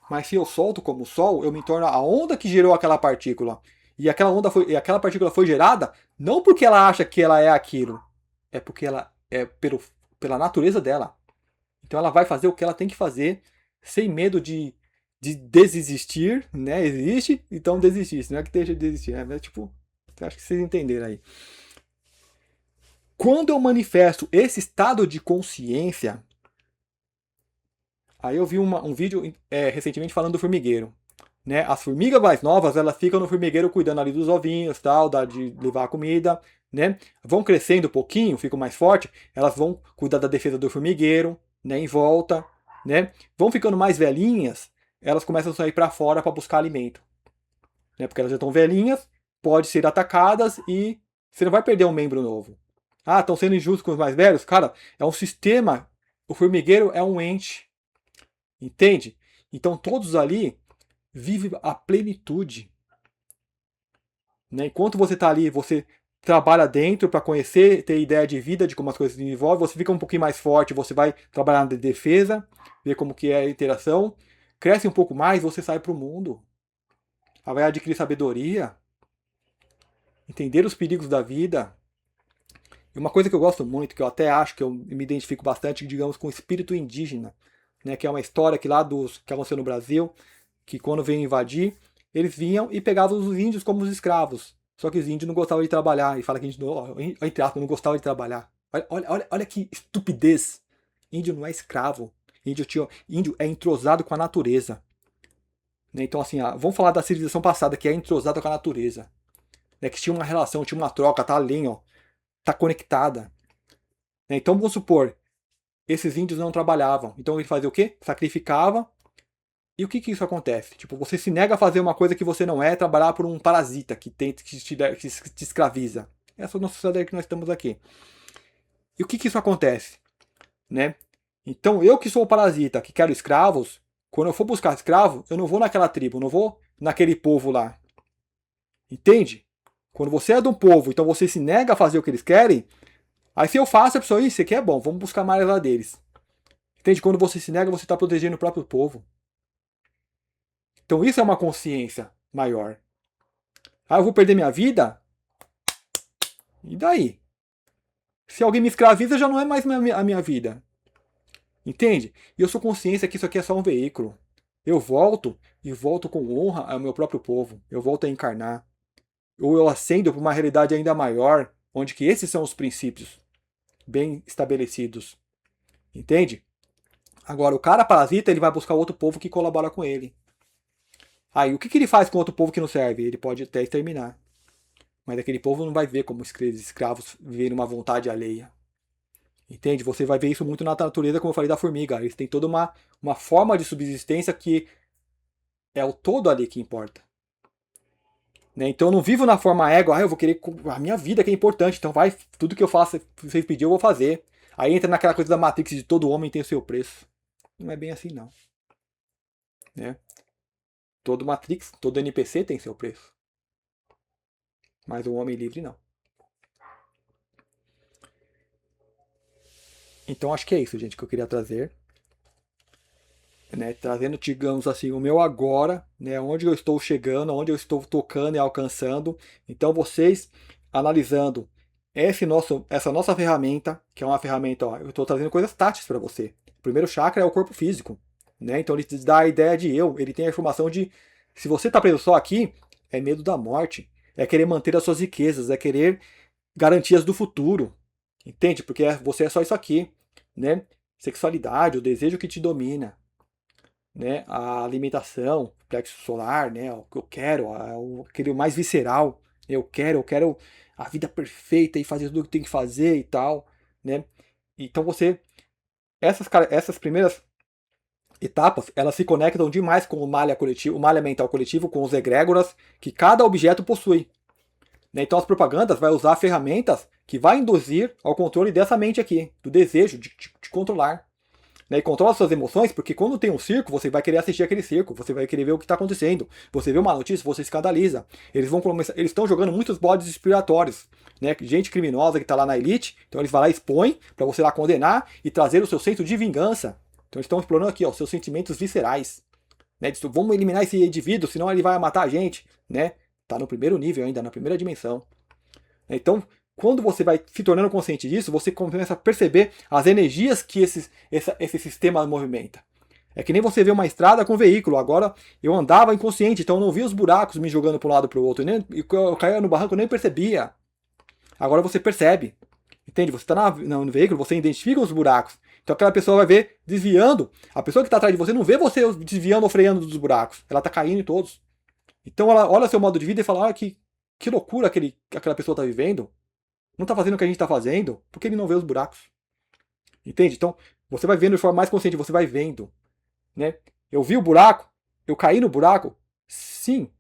Mas se eu solto como o Sol, eu me torno a onda que gerou aquela partícula. E aquela partícula foi gerada não porque ela acha que ela é aquilo, é porque ela é pela natureza dela. Então ela vai fazer o que ela tem que fazer, sem medo de desistir, né? Existe, então desistir. Não é que deixa de desistir, né? Tipo, acho que vocês entenderam aí. Quando eu manifesto esse estado de consciência, aí eu vi um vídeo recentemente falando do formigueiro. Né? As formigas mais novas, elas ficam no formigueiro cuidando ali dos ovinhos, tal, de levar a comida, né? Vão crescendo um pouquinho, ficam mais fortes, elas vão cuidar da defesa do formigueiro, né, em volta, né? Vão ficando mais velhinhas, elas começam a sair para fora para buscar alimento, né? Porque elas já estão velhinhas, podem ser atacadas e você não vai perder um membro novo. Ah, estão sendo injustos com os mais velhos? Cara, é um sistema, o formigueiro é um ente, entende? Então todos ali vivem a plenitude. Né? Enquanto você está ali, você trabalha dentro para conhecer, ter ideia de vida, de como as coisas se desenvolvem, você fica um pouquinho mais forte, você vai trabalhar na defesa, ver como que é a interação, cresce um pouco mais, você sai para o mundo. Vai adquirir sabedoria, entender os perigos da vida. E uma coisa que eu gosto muito, que eu até acho que eu me identifico bastante, digamos, com o espírito indígena, né? Que é uma história que lá que aconteceu no Brasil, que quando veio invadir, eles vinham e pegavam os índios como os escravos. Só que os índios não gostavam de trabalhar. E fala que a gente, entre aspas, não gostava de trabalhar. Olha que estupidez. Índio não é escravo. Índio é entrosado com a natureza. Né? Então, assim, vamos falar da civilização passada, que é entrosada com a natureza. Né? Que tinha uma relação, tinha uma troca, tá além, ó, tá conectada. Né? Então, vamos supor, esses índios não trabalhavam. Então, ele fazia o quê? Sacrificava. E o que que isso acontece? Tipo, você se nega a fazer uma coisa que você não é, trabalhar por um parasita que te escraviza. Essa é a nossa sociedade que nós estamos aqui. E o que que isso acontece? Né? Então, eu que sou o parasita, que quero escravos, quando eu for buscar escravo, eu não vou naquela tribo, eu não vou naquele povo lá. Entende? Quando você é de um povo, então você se nega a fazer o que eles querem, aí se eu faço, a pessoa, isso aqui é bom, vamos buscar mais lá deles. Entende? Quando você se nega, você está protegendo o próprio povo. Então isso é uma consciência maior. Ah, eu vou perder minha vida? E daí? Se alguém me escraviza, já não é mais a minha vida. Entende? E eu sou consciência que isso aqui é só um veículo. Eu volto e volto com honra ao meu próprio povo. Eu volto a encarnar. Ou eu ascendo para uma realidade ainda maior, onde que esses são os princípios bem estabelecidos. Entende? Agora, o cara parasita, ele vai buscar outro povo que colabora com ele. Aí, o que ele faz com outro povo que não serve? Ele pode até exterminar. Mas aquele povo não vai ver como os escravos vivem uma vontade alheia. Entende? Você vai ver isso muito na natureza, como eu falei da formiga. Eles têm toda uma forma de subsistência que é o todo ali que importa. Né? Então eu não vivo na forma ego, eu vou querer a minha vida que é importante, então vai, tudo que eu faço, vocês pediram, eu vou fazer. Aí entra naquela coisa da Matrix de todo homem tem o seu preço. Não é bem assim, não. Né? Todo Matrix, todo NPC tem seu preço. Mas o homem livre não. Então acho que é isso, gente, que eu queria trazer. Né? Trazendo, digamos assim, o meu agora, né? Onde eu estou chegando, onde eu estou tocando e alcançando. Então vocês, analisando essa nossa ferramenta, que é uma ferramenta, ó, eu estou trazendo coisas táteis para você. O primeiro chakra é o corpo físico. Né? Então ele te dá a ideia de eu, ele tem a informação de se você está preso só aqui, é medo da morte, é querer manter as suas riquezas, é querer garantias do futuro. Entende? Porque você é só isso aqui. Né? Sexualidade, o desejo que te domina. Né, a alimentação, plexo solar, né, o que eu quero, aquele mais visceral, eu quero a vida perfeita e fazer tudo o que tem que fazer e tal, né? Então essas primeiras etapas, elas se conectam demais com o malha coletivo, o malha mental coletivo, com os egrégoras que cada objeto possui. Né? Então as propagandas vai usar ferramentas que vai induzir ao controle dessa mente aqui, do desejo de controlar. Né, e controla suas emoções, porque quando tem um circo, você vai querer assistir aquele circo, você vai querer ver o que está acontecendo. Você vê uma notícia, você escandaliza. Eles estão jogando muitos bodes expiratórios. Né, gente criminosa que está lá na elite, então eles vão lá e expõem para você lá condenar e trazer o seu senso de vingança. Então eles estão explorando aqui, ó, seus sentimentos viscerais. Né, vamos eliminar esse indivíduo, senão ele vai matar a gente. Né? Tá no primeiro nível ainda, na primeira dimensão. Então, quando você vai se tornando consciente disso, você começa a perceber as energias que esse sistema movimenta. É que nem você vê uma estrada com veículo. Agora eu andava inconsciente, então eu não via os buracos me jogando para um lado para o outro. Eu caía no barranco, eu nem percebia. Agora você percebe. Entende? Você está no veículo, você identifica os buracos. Então aquela pessoa vai ver desviando. A pessoa que está atrás de você não vê você desviando ou freando dos buracos. Ela está caindo em todos. Então ela olha seu modo de vida e fala: que loucura aquela pessoa está vivendo. Não está fazendo o que a gente está fazendo, porque ele não vê os buracos. Entende? Então, você vai vendo de forma mais consciente, você vai vendo. Né? Eu vi o buraco, eu caí no buraco. Sim,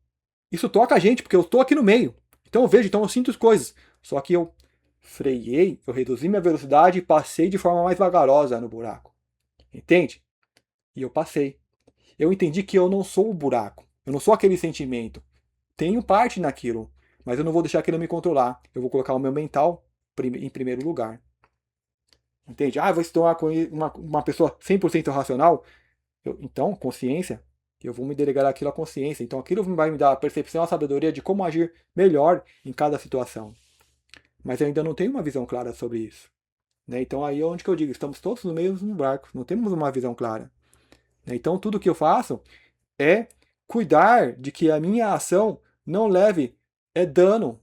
isso toca a gente, porque eu estou aqui no meio. Então eu vejo, então eu sinto as coisas. Só que eu freiei, eu reduzi minha velocidade e passei de forma mais vagarosa no buraco. Entende? E eu passei. Eu entendi que eu não sou o buraco. Eu não sou aquele sentimento. Tenho parte naquilo, mas eu não vou deixar aquilo me controlar. Eu vou colocar o meu mental em primeiro lugar. Entende? Ah, vou se tornar uma pessoa 100% racional. Então, consciência, eu vou me delegar aquilo à consciência. Então, aquilo vai me dar a percepção, a sabedoria de como agir melhor em cada situação. Mas eu ainda não tenho uma visão clara sobre isso. Né? Então, aí é onde que eu digo, estamos todos no mesmo barco, não temos uma visão clara. Né? Então, tudo que eu faço é cuidar de que a minha ação não leve dano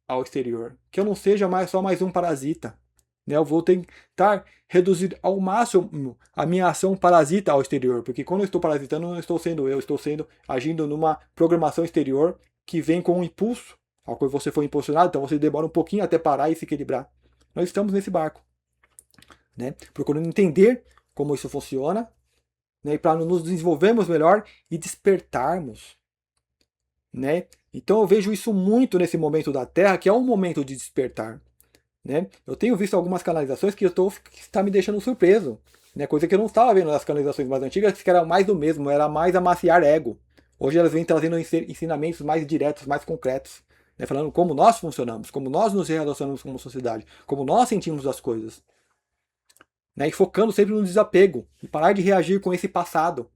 ao exterior. Que eu não seja só mais um parasita. né? Eu vou tentar reduzir ao máximo a minha ação parasita ao exterior, porque quando eu estou parasitando, não estou sendo eu, estou sendo agindo numa programação exterior que vem com um impulso, ao qual você foi impulsionado, então você demora um pouquinho até parar e se equilibrar. Nós estamos nesse barco, né? Procurando entender como isso funciona, né? E para nos desenvolvermos melhor e despertarmos, né? Então eu vejo isso muito nesse momento da Terra, que é um momento de despertar, né? Eu tenho visto algumas canalizações que que está me deixando surpreso, né? Coisa que eu não estava vendo nas canalizações mais antigas, que era mais do mesmo, era mais amaciar ego. Hoje elas vêm trazendo ensinamentos mais diretos, mais concretos, né? Falando como nós funcionamos, como nós nos relacionamos como sociedade, como nós sentimos as coisas, né? E focando sempre no desapego e parar de reagir com esse passado.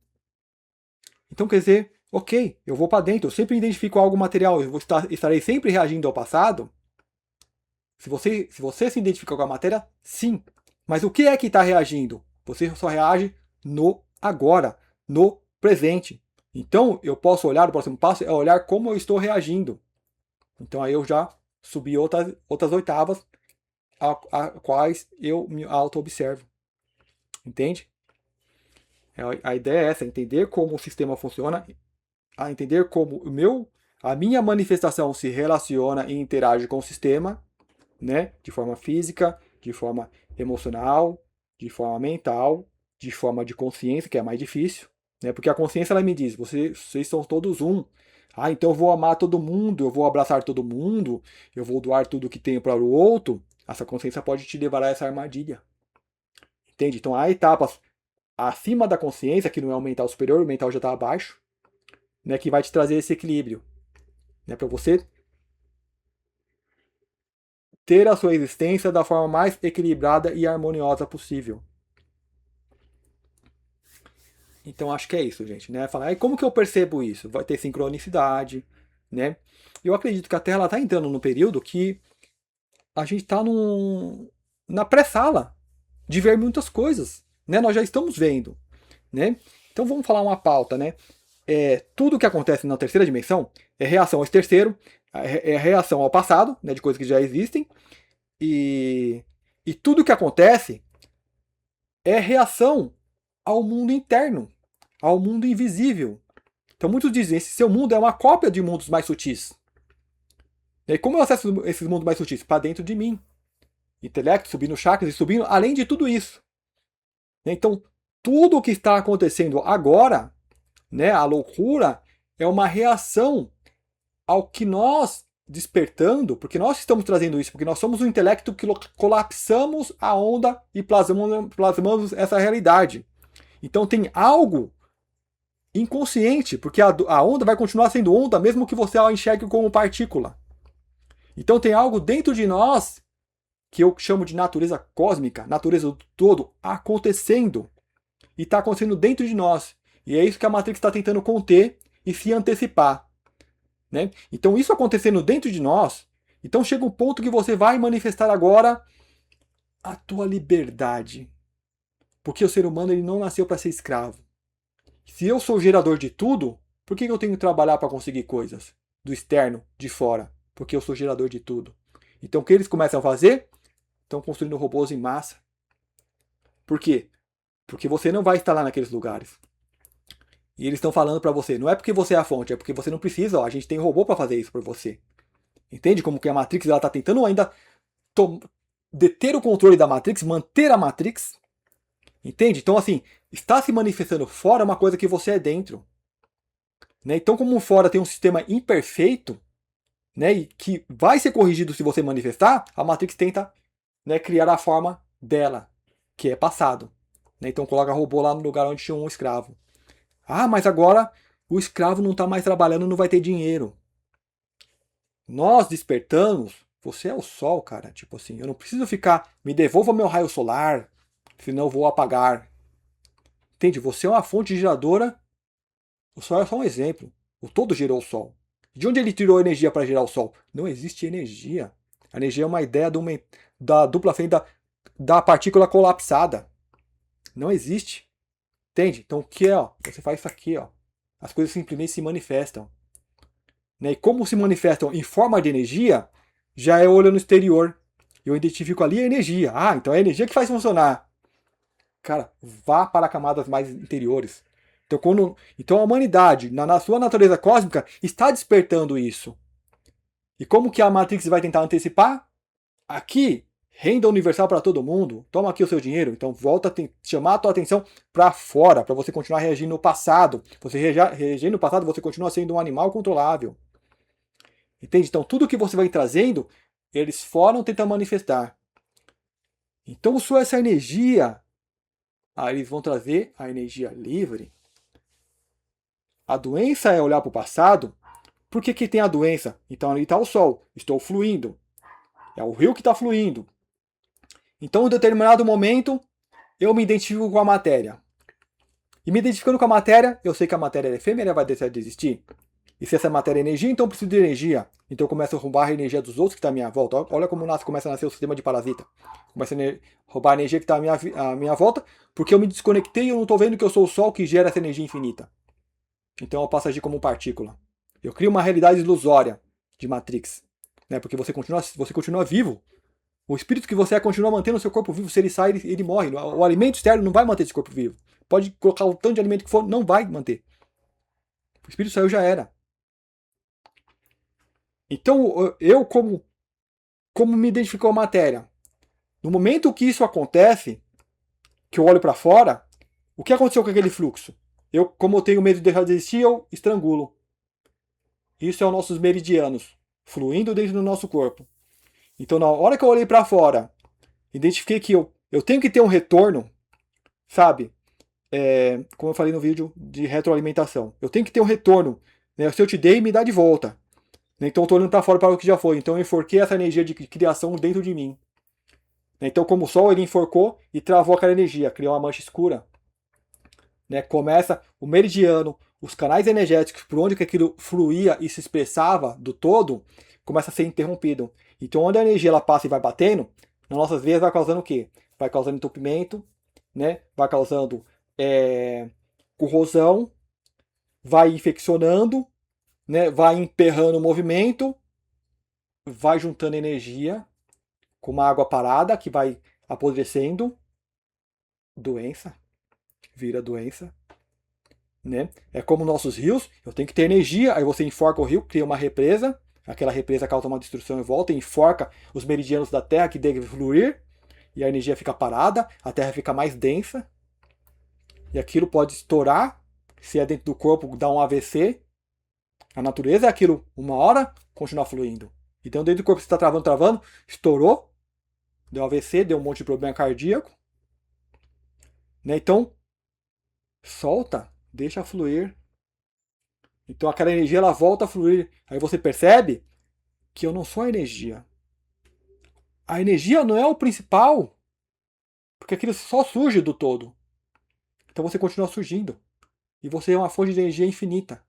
Então quer dizer, ok, eu vou para dentro, eu sempre identifico algo material, estarei sempre reagindo ao passado. Se você se identifica com a matéria, sim. Mas o que é que está reagindo? Você só reage no agora, no presente. Então, eu posso olhar, o próximo passo é olhar como eu estou reagindo. Então, aí eu já subi outras oitavas, a quais eu me auto-observo. Entende? A ideia é essa, entender como o sistema funciona, a entender como a minha manifestação se relaciona e interage com o sistema, né? De forma física, de forma emocional, de forma mental, de forma de consciência, que é mais difícil, né? Porque a consciência ela me diz, vocês são todos um. Ah, então eu vou amar todo mundo, eu vou abraçar todo mundo, eu vou doar tudo que tenho para o outro. Essa consciência pode te levar a essa armadilha. Entende? Então há etapas acima da consciência, que não é o mental superior, o mental já está abaixo, né? Que vai te trazer esse equilíbrio, né? Para você ter a sua existência da forma mais equilibrada e harmoniosa possível. Então acho que é isso, gente, né? Falar, e como que eu percebo isso? Vai ter sincronicidade, né? Eu acredito que a Terra está entrando num período que a gente está na pré-sala de ver muitas coisas, né? Nós já estamos vendo, né? Então vamos falar uma pauta, né? Tudo que acontece na terceira dimensão é reação ao terceiro, é reação ao passado, né? De coisas que já existem, e, e tudo que acontece é reação ao mundo interno, ao mundo invisível. Então muitos dizem, esse seu mundo é uma cópia de mundos mais sutis. E como eu acesso esses mundos mais sutis? Para dentro de mim. Intelecto, subindo chakras e subindo, além de tudo isso. Então, tudo o que está acontecendo agora, né, a loucura, é uma reação ao que nós despertando, porque nós estamos trazendo isso, porque nós somos um intelecto que colapsamos a onda e plasmamos essa realidade. Então tem algo inconsciente, porque a onda vai continuar sendo onda, mesmo que você a enxergue como partícula. Então tem algo dentro de nós, que eu chamo de natureza cósmica, natureza do todo, acontecendo. E está acontecendo dentro de nós. E é isso que a Matrix está tentando conter e se antecipar. Né? Então isso acontecendo dentro de nós, então chega um ponto que você vai manifestar agora a tua liberdade. Porque o ser humano ele não nasceu para ser escravo. Se eu sou gerador de tudo, por que eu tenho que trabalhar para conseguir coisas? Do externo, de fora. Porque eu sou gerador de tudo. Então o que eles começam a fazer? Estão construindo robôs em massa. Por quê? Porque você não vai estar lá naqueles lugares. E eles estão falando para você, não é porque você é a fonte, é porque você não precisa, ó, a gente tem robô para fazer isso por você. Entende como que a Matrix ela está tentando ainda deter o controle da Matrix, manter a Matrix? Entende? Então assim, está se manifestando fora uma coisa que você é dentro. Né? Então como fora tem um sistema imperfeito, né, e que vai ser corrigido se você manifestar, a Matrix tenta, né, criar a forma dela, que é passado. Né? Então coloca robô lá no lugar onde tinha um escravo. Ah, mas agora o escravo não está mais trabalhando, não vai ter dinheiro. Nós despertamos, você é o sol, cara. Tipo assim, eu não preciso ficar, me devolva meu raio solar, senão eu vou apagar. Entende? Você é uma fonte geradora, o sol é só um exemplo. O todo gerou o sol. De onde ele tirou energia para gerar o sol? Não existe energia. A energia é uma ideia da dupla frente da partícula colapsada. Não existe. Entende? Então o que é? Ó? Você faz isso aqui. Ó. As coisas simplesmente se manifestam. Né? E como se manifestam em forma de energia, já é olho no exterior. Eu identifico ali a energia. Ah, então é a energia que faz funcionar. Cara, vá para camadas mais interiores. Então a humanidade, na sua natureza cósmica, está despertando isso. E como que a Matrix vai tentar antecipar? Aqui, renda universal para todo mundo. Toma aqui o seu dinheiro. Então volta a chamar a tua atenção para fora, para você continuar reagindo no passado. Você reagindo no passado, você continua sendo um animal controlável. Entende? Então tudo que você vai trazendo, eles foram tentar manifestar. Então essa energia, aí eles vão trazer a energia livre. A doença é olhar para o passado. Por que tem a doença? Então ali está o sol. Estou fluindo. É o rio que está fluindo. Então, em determinado momento, eu me identifico com a matéria. E me identificando com a matéria, eu sei que a matéria é efêmera, vai deixar de existir. E se essa matéria é energia, então eu preciso de energia. Então eu começo a roubar a energia dos outros que está à minha volta. Olha como começa a nascer o sistema de parasita. Começa a roubar a energia que está à minha volta, porque eu me desconectei e eu não estou vendo que eu sou o sol que gera essa energia infinita. Então eu passo a agir como partícula. Eu crio uma realidade ilusória de Matrix. Né? Porque você continua vivo. O espírito que você é continua mantendo o seu corpo vivo. Se ele sai, ele morre. O alimento externo não vai manter esse corpo vivo. Pode colocar o tanto de alimento que for, não vai manter. O espírito saiu, já era. Então, eu como me identifico com a matéria? No momento que isso acontece, que eu olho para fora, o que aconteceu com aquele fluxo? Como eu tenho medo de deixar de existir, eu estrangulo. Isso é os nossos meridianos, fluindo dentro do nosso corpo. Então, na hora que eu olhei para fora, identifiquei que eu tenho que ter um retorno, sabe? Como eu falei no vídeo de retroalimentação. Eu tenho que ter um retorno. Né? Se eu te dei, me dá de volta. Então eu estou olhando para fora para o que já foi. Então eu enforquei essa energia de criação dentro de mim. Então, como o Sol, ele enforcou e travou aquela energia, criou uma mancha escura. Né? Começa o meridiano, os canais energéticos por onde que aquilo fluía e se expressava do todo, começa a ser interrompido. Então, onde a energia ela passa e vai batendo, nas nossas veias vai causando o quê? Vai causando entupimento, né? Vai causando corrosão, vai infeccionando, né? Vai emperrando o movimento, vai juntando energia com uma água parada que vai apodrecendo, doença, vira doença. Né? É como nossos rios, eu tenho que ter energia, aí você enforca o rio, cria uma represa, aquela represa causa uma destruição em volta, enforca os meridianos da Terra que devem fluir, e a energia fica parada, a Terra fica mais densa, e aquilo pode estourar, se é dentro do corpo, dá um AVC. A natureza é aquilo, uma hora, continuar fluindo. Então dentro do corpo você está travando, estourou, deu AVC, deu um monte de problema cardíaco. Né? Então, solta, deixa fluir. Então aquela energia ela volta a fluir. Aí você percebe que eu não sou a energia. A energia não é o principal, porque aquilo só surge do todo. Então você continua surgindo. E você é uma fonte de energia infinita.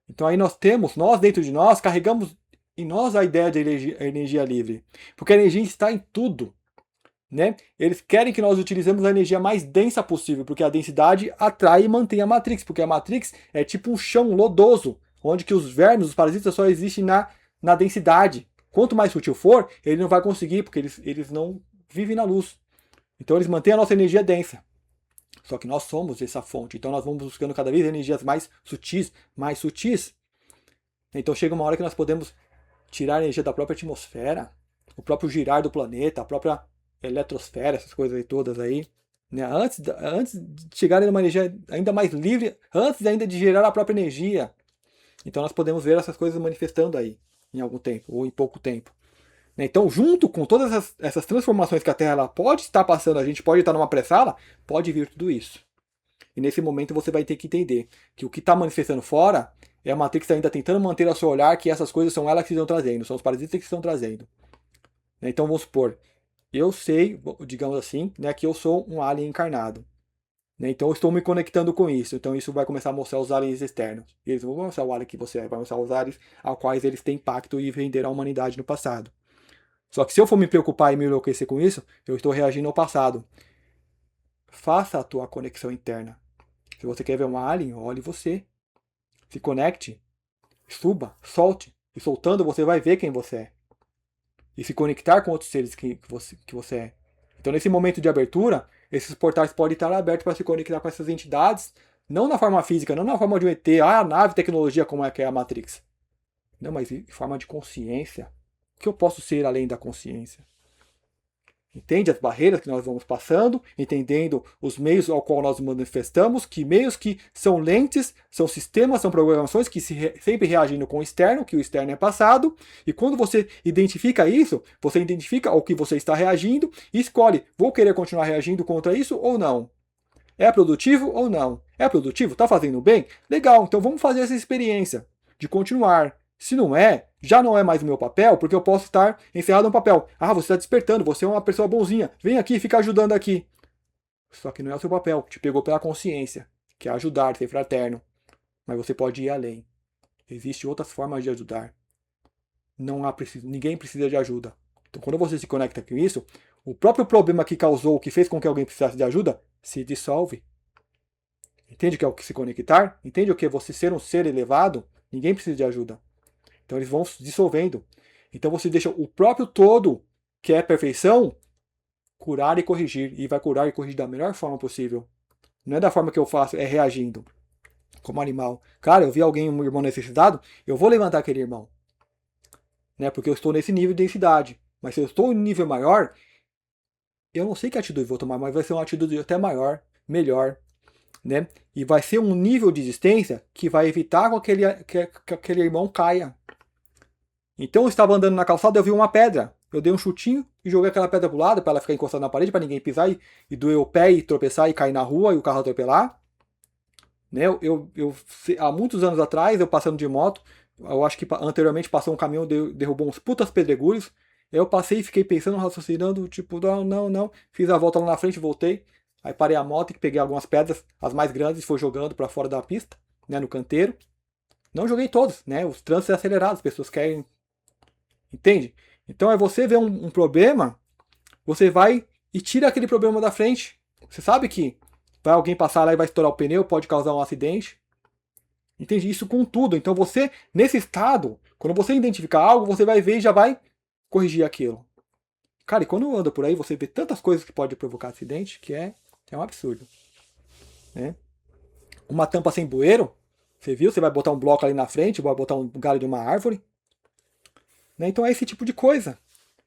Então aí nós dentro de nós, carregamos em nós a ideia de energia livre. Porque a energia está em tudo. Né? Eles querem que nós utilizemos a energia mais densa possível, porque a densidade atrai e mantém a Matrix, porque a Matrix é tipo um chão lodoso, onde que os vermes, os parasitas só existem na densidade. Quanto mais sutil for, ele não vai conseguir, porque eles não vivem na luz. Então eles mantêm a nossa energia densa. Só que nós somos essa fonte, então nós vamos buscando cada vez energias mais sutis, mais sutis. Então chega uma hora que nós podemos tirar a energia da própria atmosfera, o próprio girar do planeta, a própria eletrosfera, essas coisas aí todas aí, né? Antes de chegar numa energia ainda mais livre, antes ainda de gerar a própria energia. Então nós podemos ver essas coisas manifestando aí em algum tempo, ou em pouco tempo. Né? Então, junto com todas essas transformações que a Terra ela pode estar passando, a gente pode estar numa pré-sala, pode vir tudo isso. E nesse momento você vai ter que entender que o que está manifestando fora é a Matrix ainda tentando manter ao seu olhar que essas coisas são elas que estão trazendo, são os parasitas que estão trazendo. Então vamos supor, eu sei, digamos assim, né, que eu sou um alien encarnado. Né, então eu estou me conectando com isso. Então isso vai começar a mostrar os aliens externos. E eles vão mostrar o alien que você é, vai mostrar os aliens aos quais eles têm pacto e venderam a humanidade no passado. Só que se eu for me preocupar e me enlouquecer com isso, eu estou reagindo ao passado. Faça a tua conexão interna. Se você quer ver um alien, olhe você. Se conecte, suba, solte. E soltando você vai ver quem você é. e se conectar com outros seres que você é. Então, nesse momento de abertura, esses portais podem estar abertos para se conectar com essas entidades, não na forma física, não na forma de um ET, a nave, tecnologia como é que é a Matrix. Não, mas em forma de consciência. O que eu posso ser além da consciência? Entende as barreiras que nós vamos passando, entendendo os meios ao qual nós manifestamos, que meios que são lentes, são sistemas, são programações que sempre reagindo com o externo, que o externo é passado, e quando você identifica isso, você identifica ao que você está reagindo e escolhe, vou querer continuar reagindo contra isso ou não? É produtivo ou não? É produtivo? Está fazendo bem? Legal, então vamos fazer essa experiência de continuar. Se não é, já não é mais o meu papel, porque eu posso estar encerrado no papel. Ah, você está despertando, você é uma pessoa bonzinha, vem aqui, fica ajudando aqui. Só que não é o seu papel, te pegou pela consciência, que é ajudar, ser fraterno. Mas você pode ir além. Existem outras formas de ajudar. Não há ninguém precisa de ajuda. Então, quando você se conecta com isso, o próprio problema que causou, que fez com que alguém precisasse de ajuda, se dissolve. Entende o que é o que se conectar? Entende o que é você ser um ser elevado? Ninguém precisa de ajuda. Então eles vão se dissolvendo. Então você deixa o próprio todo, que é perfeição, curar e corrigir. E vai curar e corrigir da melhor forma possível. Não é da forma que eu faço, é reagindo. Como animal. Cara, eu vi alguém, um irmão necessitado, eu vou levantar aquele irmão. Né? Porque eu estou nesse nível de densidade. Mas se eu estou em nível maior, eu não sei que atitude vou tomar, mas vai ser uma atitude até maior, melhor. Né? E vai ser um nível de existência que vai evitar que aquele irmão caia. Então eu estava andando na calçada e eu vi uma pedra. Eu dei um chutinho e joguei aquela pedra pro lado para ela ficar encostada na parede, para ninguém pisar e doer o pé e tropeçar e cair na rua e o carro atropelar. Né? Há muitos anos atrás, eu passando de moto, eu acho que anteriormente passou um caminhão, derrubou uns putas pedregulhos. Eu passei e fiquei pensando, raciocinando, tipo, não. Fiz a volta lá na frente, voltei. Aí parei a moto e peguei algumas pedras, as mais grandes, e fui jogando para fora da pista, né, no canteiro. Não joguei todos, né? Os trânsitos é acelerado, as pessoas querem. Entende? Então é você ver um problema, você vai e tira aquele problema da frente. Você sabe que vai alguém passar lá e vai estourar o pneu, pode causar um acidente. Entende? Isso com tudo. Então você, nesse estado, quando você identificar algo, você vai ver e já vai corrigir aquilo. Cara, e quando anda por aí, você vê tantas coisas que pode provocar acidente, que é um absurdo. Né? Uma tampa sem bueiro, você viu? Você vai botar um bloco ali na frente, vai botar um galho de uma árvore. Né? Então é esse tipo de coisa.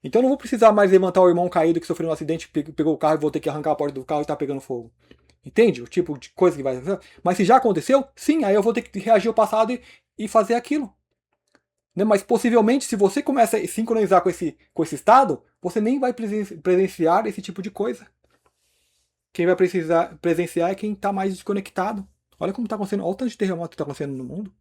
Então eu não vou precisar mais levantar o irmão caído que sofreu um acidente, pegou o carro e vou ter que arrancar a porta do carro e tá pegando fogo. Entende? O tipo de coisa que vai acontecer. Mas se já aconteceu, sim, aí eu vou ter que reagir ao passado e fazer aquilo. Né? Mas possivelmente, se você começa a sincronizar com esse estado, você nem vai presenciar esse tipo de coisa. Quem vai presenciar é quem está mais desconectado. Olha como está acontecendo, olha o tanto de terremoto que está acontecendo no mundo.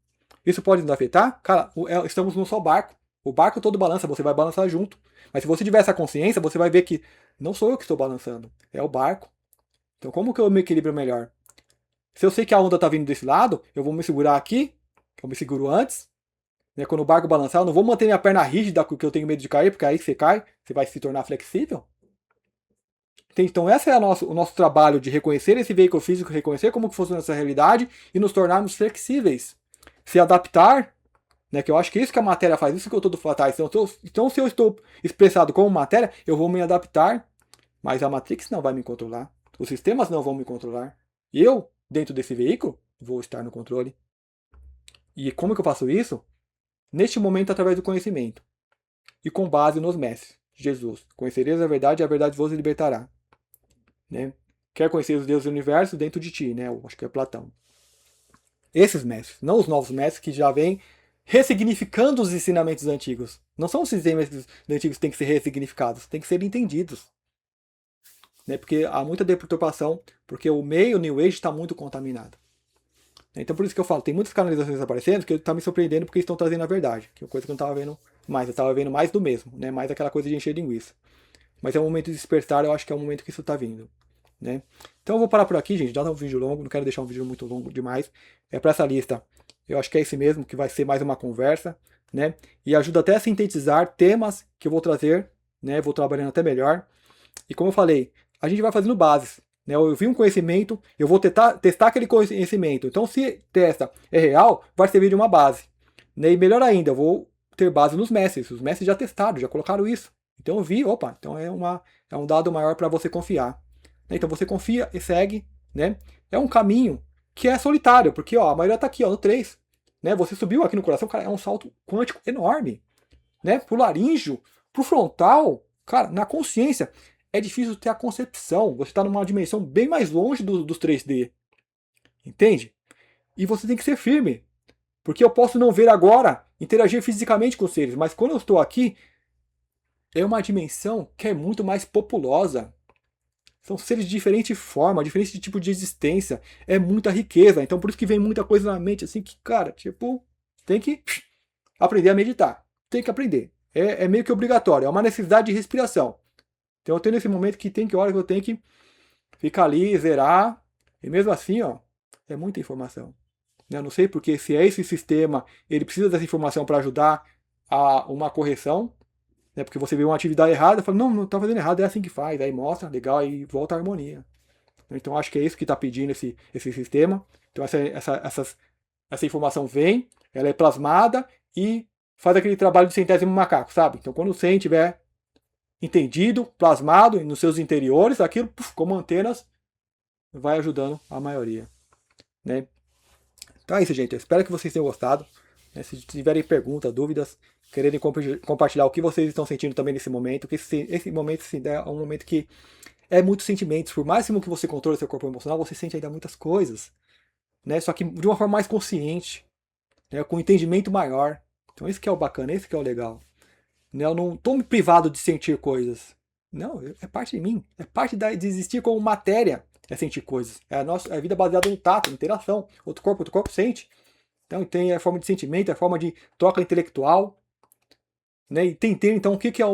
Isso pode nos afetar? Cara, estamos num só barco. O barco todo balança, você vai balançar junto. Mas se você tiver essa consciência, você vai ver que não sou eu que estou balançando, é o barco. Então como que eu me equilibro melhor? Se eu sei que a onda está vindo desse lado, eu vou me segurar aqui, eu me seguro antes. Né? Quando o barco balançar, eu não vou manter minha perna rígida, porque eu tenho medo de cair, porque aí você cai, você vai se tornar flexível. Então esse é o nosso trabalho de reconhecer esse veículo físico, reconhecer como que funciona essa realidade e nos tornarmos flexíveis. Se adaptar, né, que eu acho que isso que a matéria faz, isso que eu estou falando. Então se eu estou expressado como matéria, eu vou me adaptar, mas a Matrix não vai me controlar. Os sistemas não vão me controlar. Eu, dentro desse veículo, vou estar no controle. E como que eu faço isso? Neste momento, através do conhecimento. E com base nos mestres. Jesus. Conhecereis a verdade vos libertará. Né? Quer conhecer os deuses do universo dentro de ti, né? Eu acho que é Platão. Esses mestres, não os novos mestres que já vêm ressignificando os ensinamentos antigos. Não são os ensinamentos antigos que têm que ser ressignificados, têm que ser entendidos. Né? Porque há muita deturpação, porque o meio New Age está muito contaminado. Então por isso que eu falo, tem muitas canalizações aparecendo que está me surpreendendo porque estão trazendo a verdade, que é uma coisa que eu não estava vendo mais, eu estava vendo mais do mesmo, né? Mais aquela coisa de encher linguiça. Mas é um momento de despertar, eu acho que é um momento que isso está vindo. Né? Então eu vou parar por aqui, gente. Já tá um vídeo longo, não quero deixar um vídeo muito longo demais. É para essa lista. Eu acho que é esse mesmo, que vai ser mais uma conversa, né? E ajuda até a sintetizar temas que eu vou trazer, né? Vou trabalhando até melhor. E como eu falei, a gente vai fazendo bases. Né? Eu vi um conhecimento, eu vou testar aquele conhecimento. Então, se testa é real, vai servir de uma base. Né? E melhor ainda, eu vou ter base nos mestres. Os mestres já testaram, já colocaram isso. Então eu vi, opa, então é um dado maior para você confiar. Então você confia e segue, né? É um caminho que é solitário, porque ó, a maioria está aqui, ó, no 3. Né? Você subiu aqui no coração, cara, é um salto quântico enorme. Né? Pro laríngeo, pro frontal, cara, na consciência, é difícil ter a concepção. Você está numa dimensão bem mais longe dos 3D. Entende? E você tem que ser firme. Porque eu posso não ver agora, interagir fisicamente com os seres, mas quando eu estou aqui, é uma dimensão que é muito mais populosa. São seres de diferente forma, diferente de tipo de existência. É muita riqueza. Então por isso que vem muita coisa na mente, assim, que, cara, tipo, tem que aprender a meditar. Tem que aprender. É meio que obrigatório. É uma necessidade de respiração. Então eu tenho nesse momento que tem que hora que eu tenho que ficar ali, zerar. E mesmo assim, ó, é muita informação. Eu não sei porque se é esse sistema, ele precisa dessa informação para ajudar a uma correção, né? Porque você vê uma atividade errada, fala, não, não está fazendo errado, é assim que faz, aí mostra, legal, aí volta a harmonia. Então acho que é isso que está pedindo esse sistema. Então essa informação vem, ela é plasmada e faz aquele trabalho de centésimo macaco, sabe? Então quando o 100 tiver entendido, plasmado nos seus interiores, aquilo, como antenas, vai ajudando a maioria. Né? Então é isso, gente. Eu espero que vocês tenham gostado. Se tiverem perguntas, dúvidas, quererem compartilhar o que vocês estão sentindo também nesse momento, que esse momento é um momento que é muitos sentimentos. Por máximo que você controle seu corpo emocional, você sente ainda muitas coisas. Né? Só que de uma forma mais consciente, né? Com um entendimento maior. Então esse que é o bacana, esse que é o legal. Né? Eu não estou me privado de sentir coisas. Não, é parte de mim. É parte de existir como matéria. É sentir coisas. É a vida baseada no tato, na interação. Outro corpo sente. Então tem a forma de sentimento, a forma de troca intelectual. Né? E entender então o que é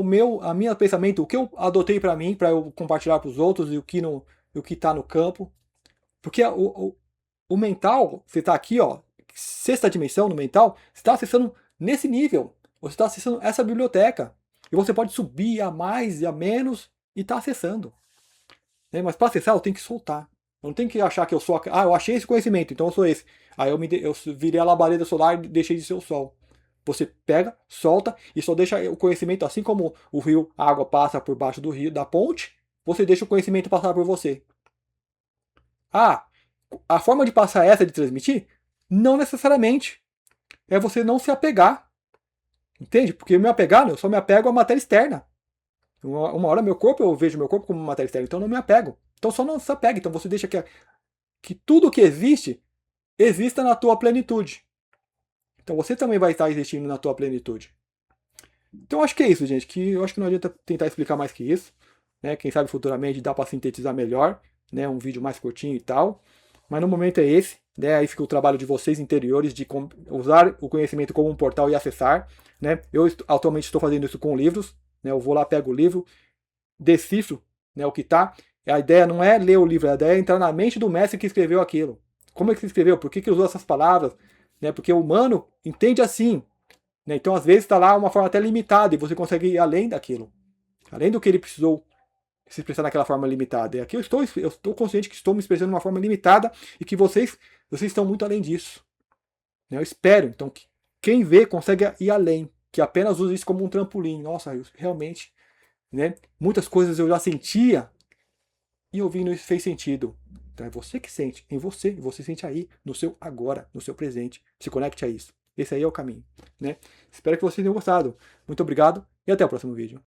a minha pensamento, o que eu adotei para mim, para eu compartilhar para os outros e o que está no campo. Porque o mental, você está aqui, ó, sexta dimensão no mental, você está acessando nesse nível. Você está acessando essa biblioteca. E você pode subir a mais e a menos e está acessando. Né? Mas para acessar, eu tenho que soltar. Eu não tenho que achar que eu sou. Ah, eu achei esse conhecimento, então eu sou esse. Aí eu virei a labareda solar e deixei de ser o sol. Você pega, solta e só deixa o conhecimento, assim como o rio, a água passa por baixo do rio, da ponte, você deixa o conhecimento passar por você. Ah, a forma de passar essa de transmitir? Não necessariamente. É você não se apegar. Entende? Porque me apegar, eu só me apego à matéria externa. Uma hora meu corpo, eu vejo meu corpo como matéria externa, então eu não me apego. Então só não se apega. Então você deixa que tudo que existe, exista na tua plenitude. Então você também vai estar existindo na tua plenitude. Então acho que é isso, gente. Que eu acho que não adianta tentar explicar mais que isso. Né? Quem sabe futuramente dá para sintetizar melhor. Né? Um vídeo mais curtinho e tal. Mas no momento é esse. Né? Aí fica o trabalho de vocês interiores de usar o conhecimento como um portal e acessar. Né? Eu atualmente estou fazendo isso com livros. Né? Eu vou lá, pego o livro, decifro, né, o que está. A ideia não é ler o livro, a ideia é entrar na mente do mestre que escreveu aquilo. Como é que ele escreveu? Por que usou essas palavras? Né? Porque o humano entende assim. Né? Então, às vezes, está lá uma forma até limitada e você consegue ir além daquilo. Além do que ele precisou se expressar naquela forma limitada. E aqui eu estou consciente que estou me expressando de uma forma limitada e que vocês estão muito além disso. Né? Eu espero, então, que quem vê consegue ir além. Que apenas use isso como um trampolim. Nossa, realmente, né? Muitas coisas eu já sentia e ouvindo isso fez sentido. Então é você que sente, em você, e você sente aí, no seu agora, no seu presente. Se conecte a isso. Esse aí é o caminho. Né? Espero que vocês tenham gostado. Muito obrigado e até o próximo vídeo.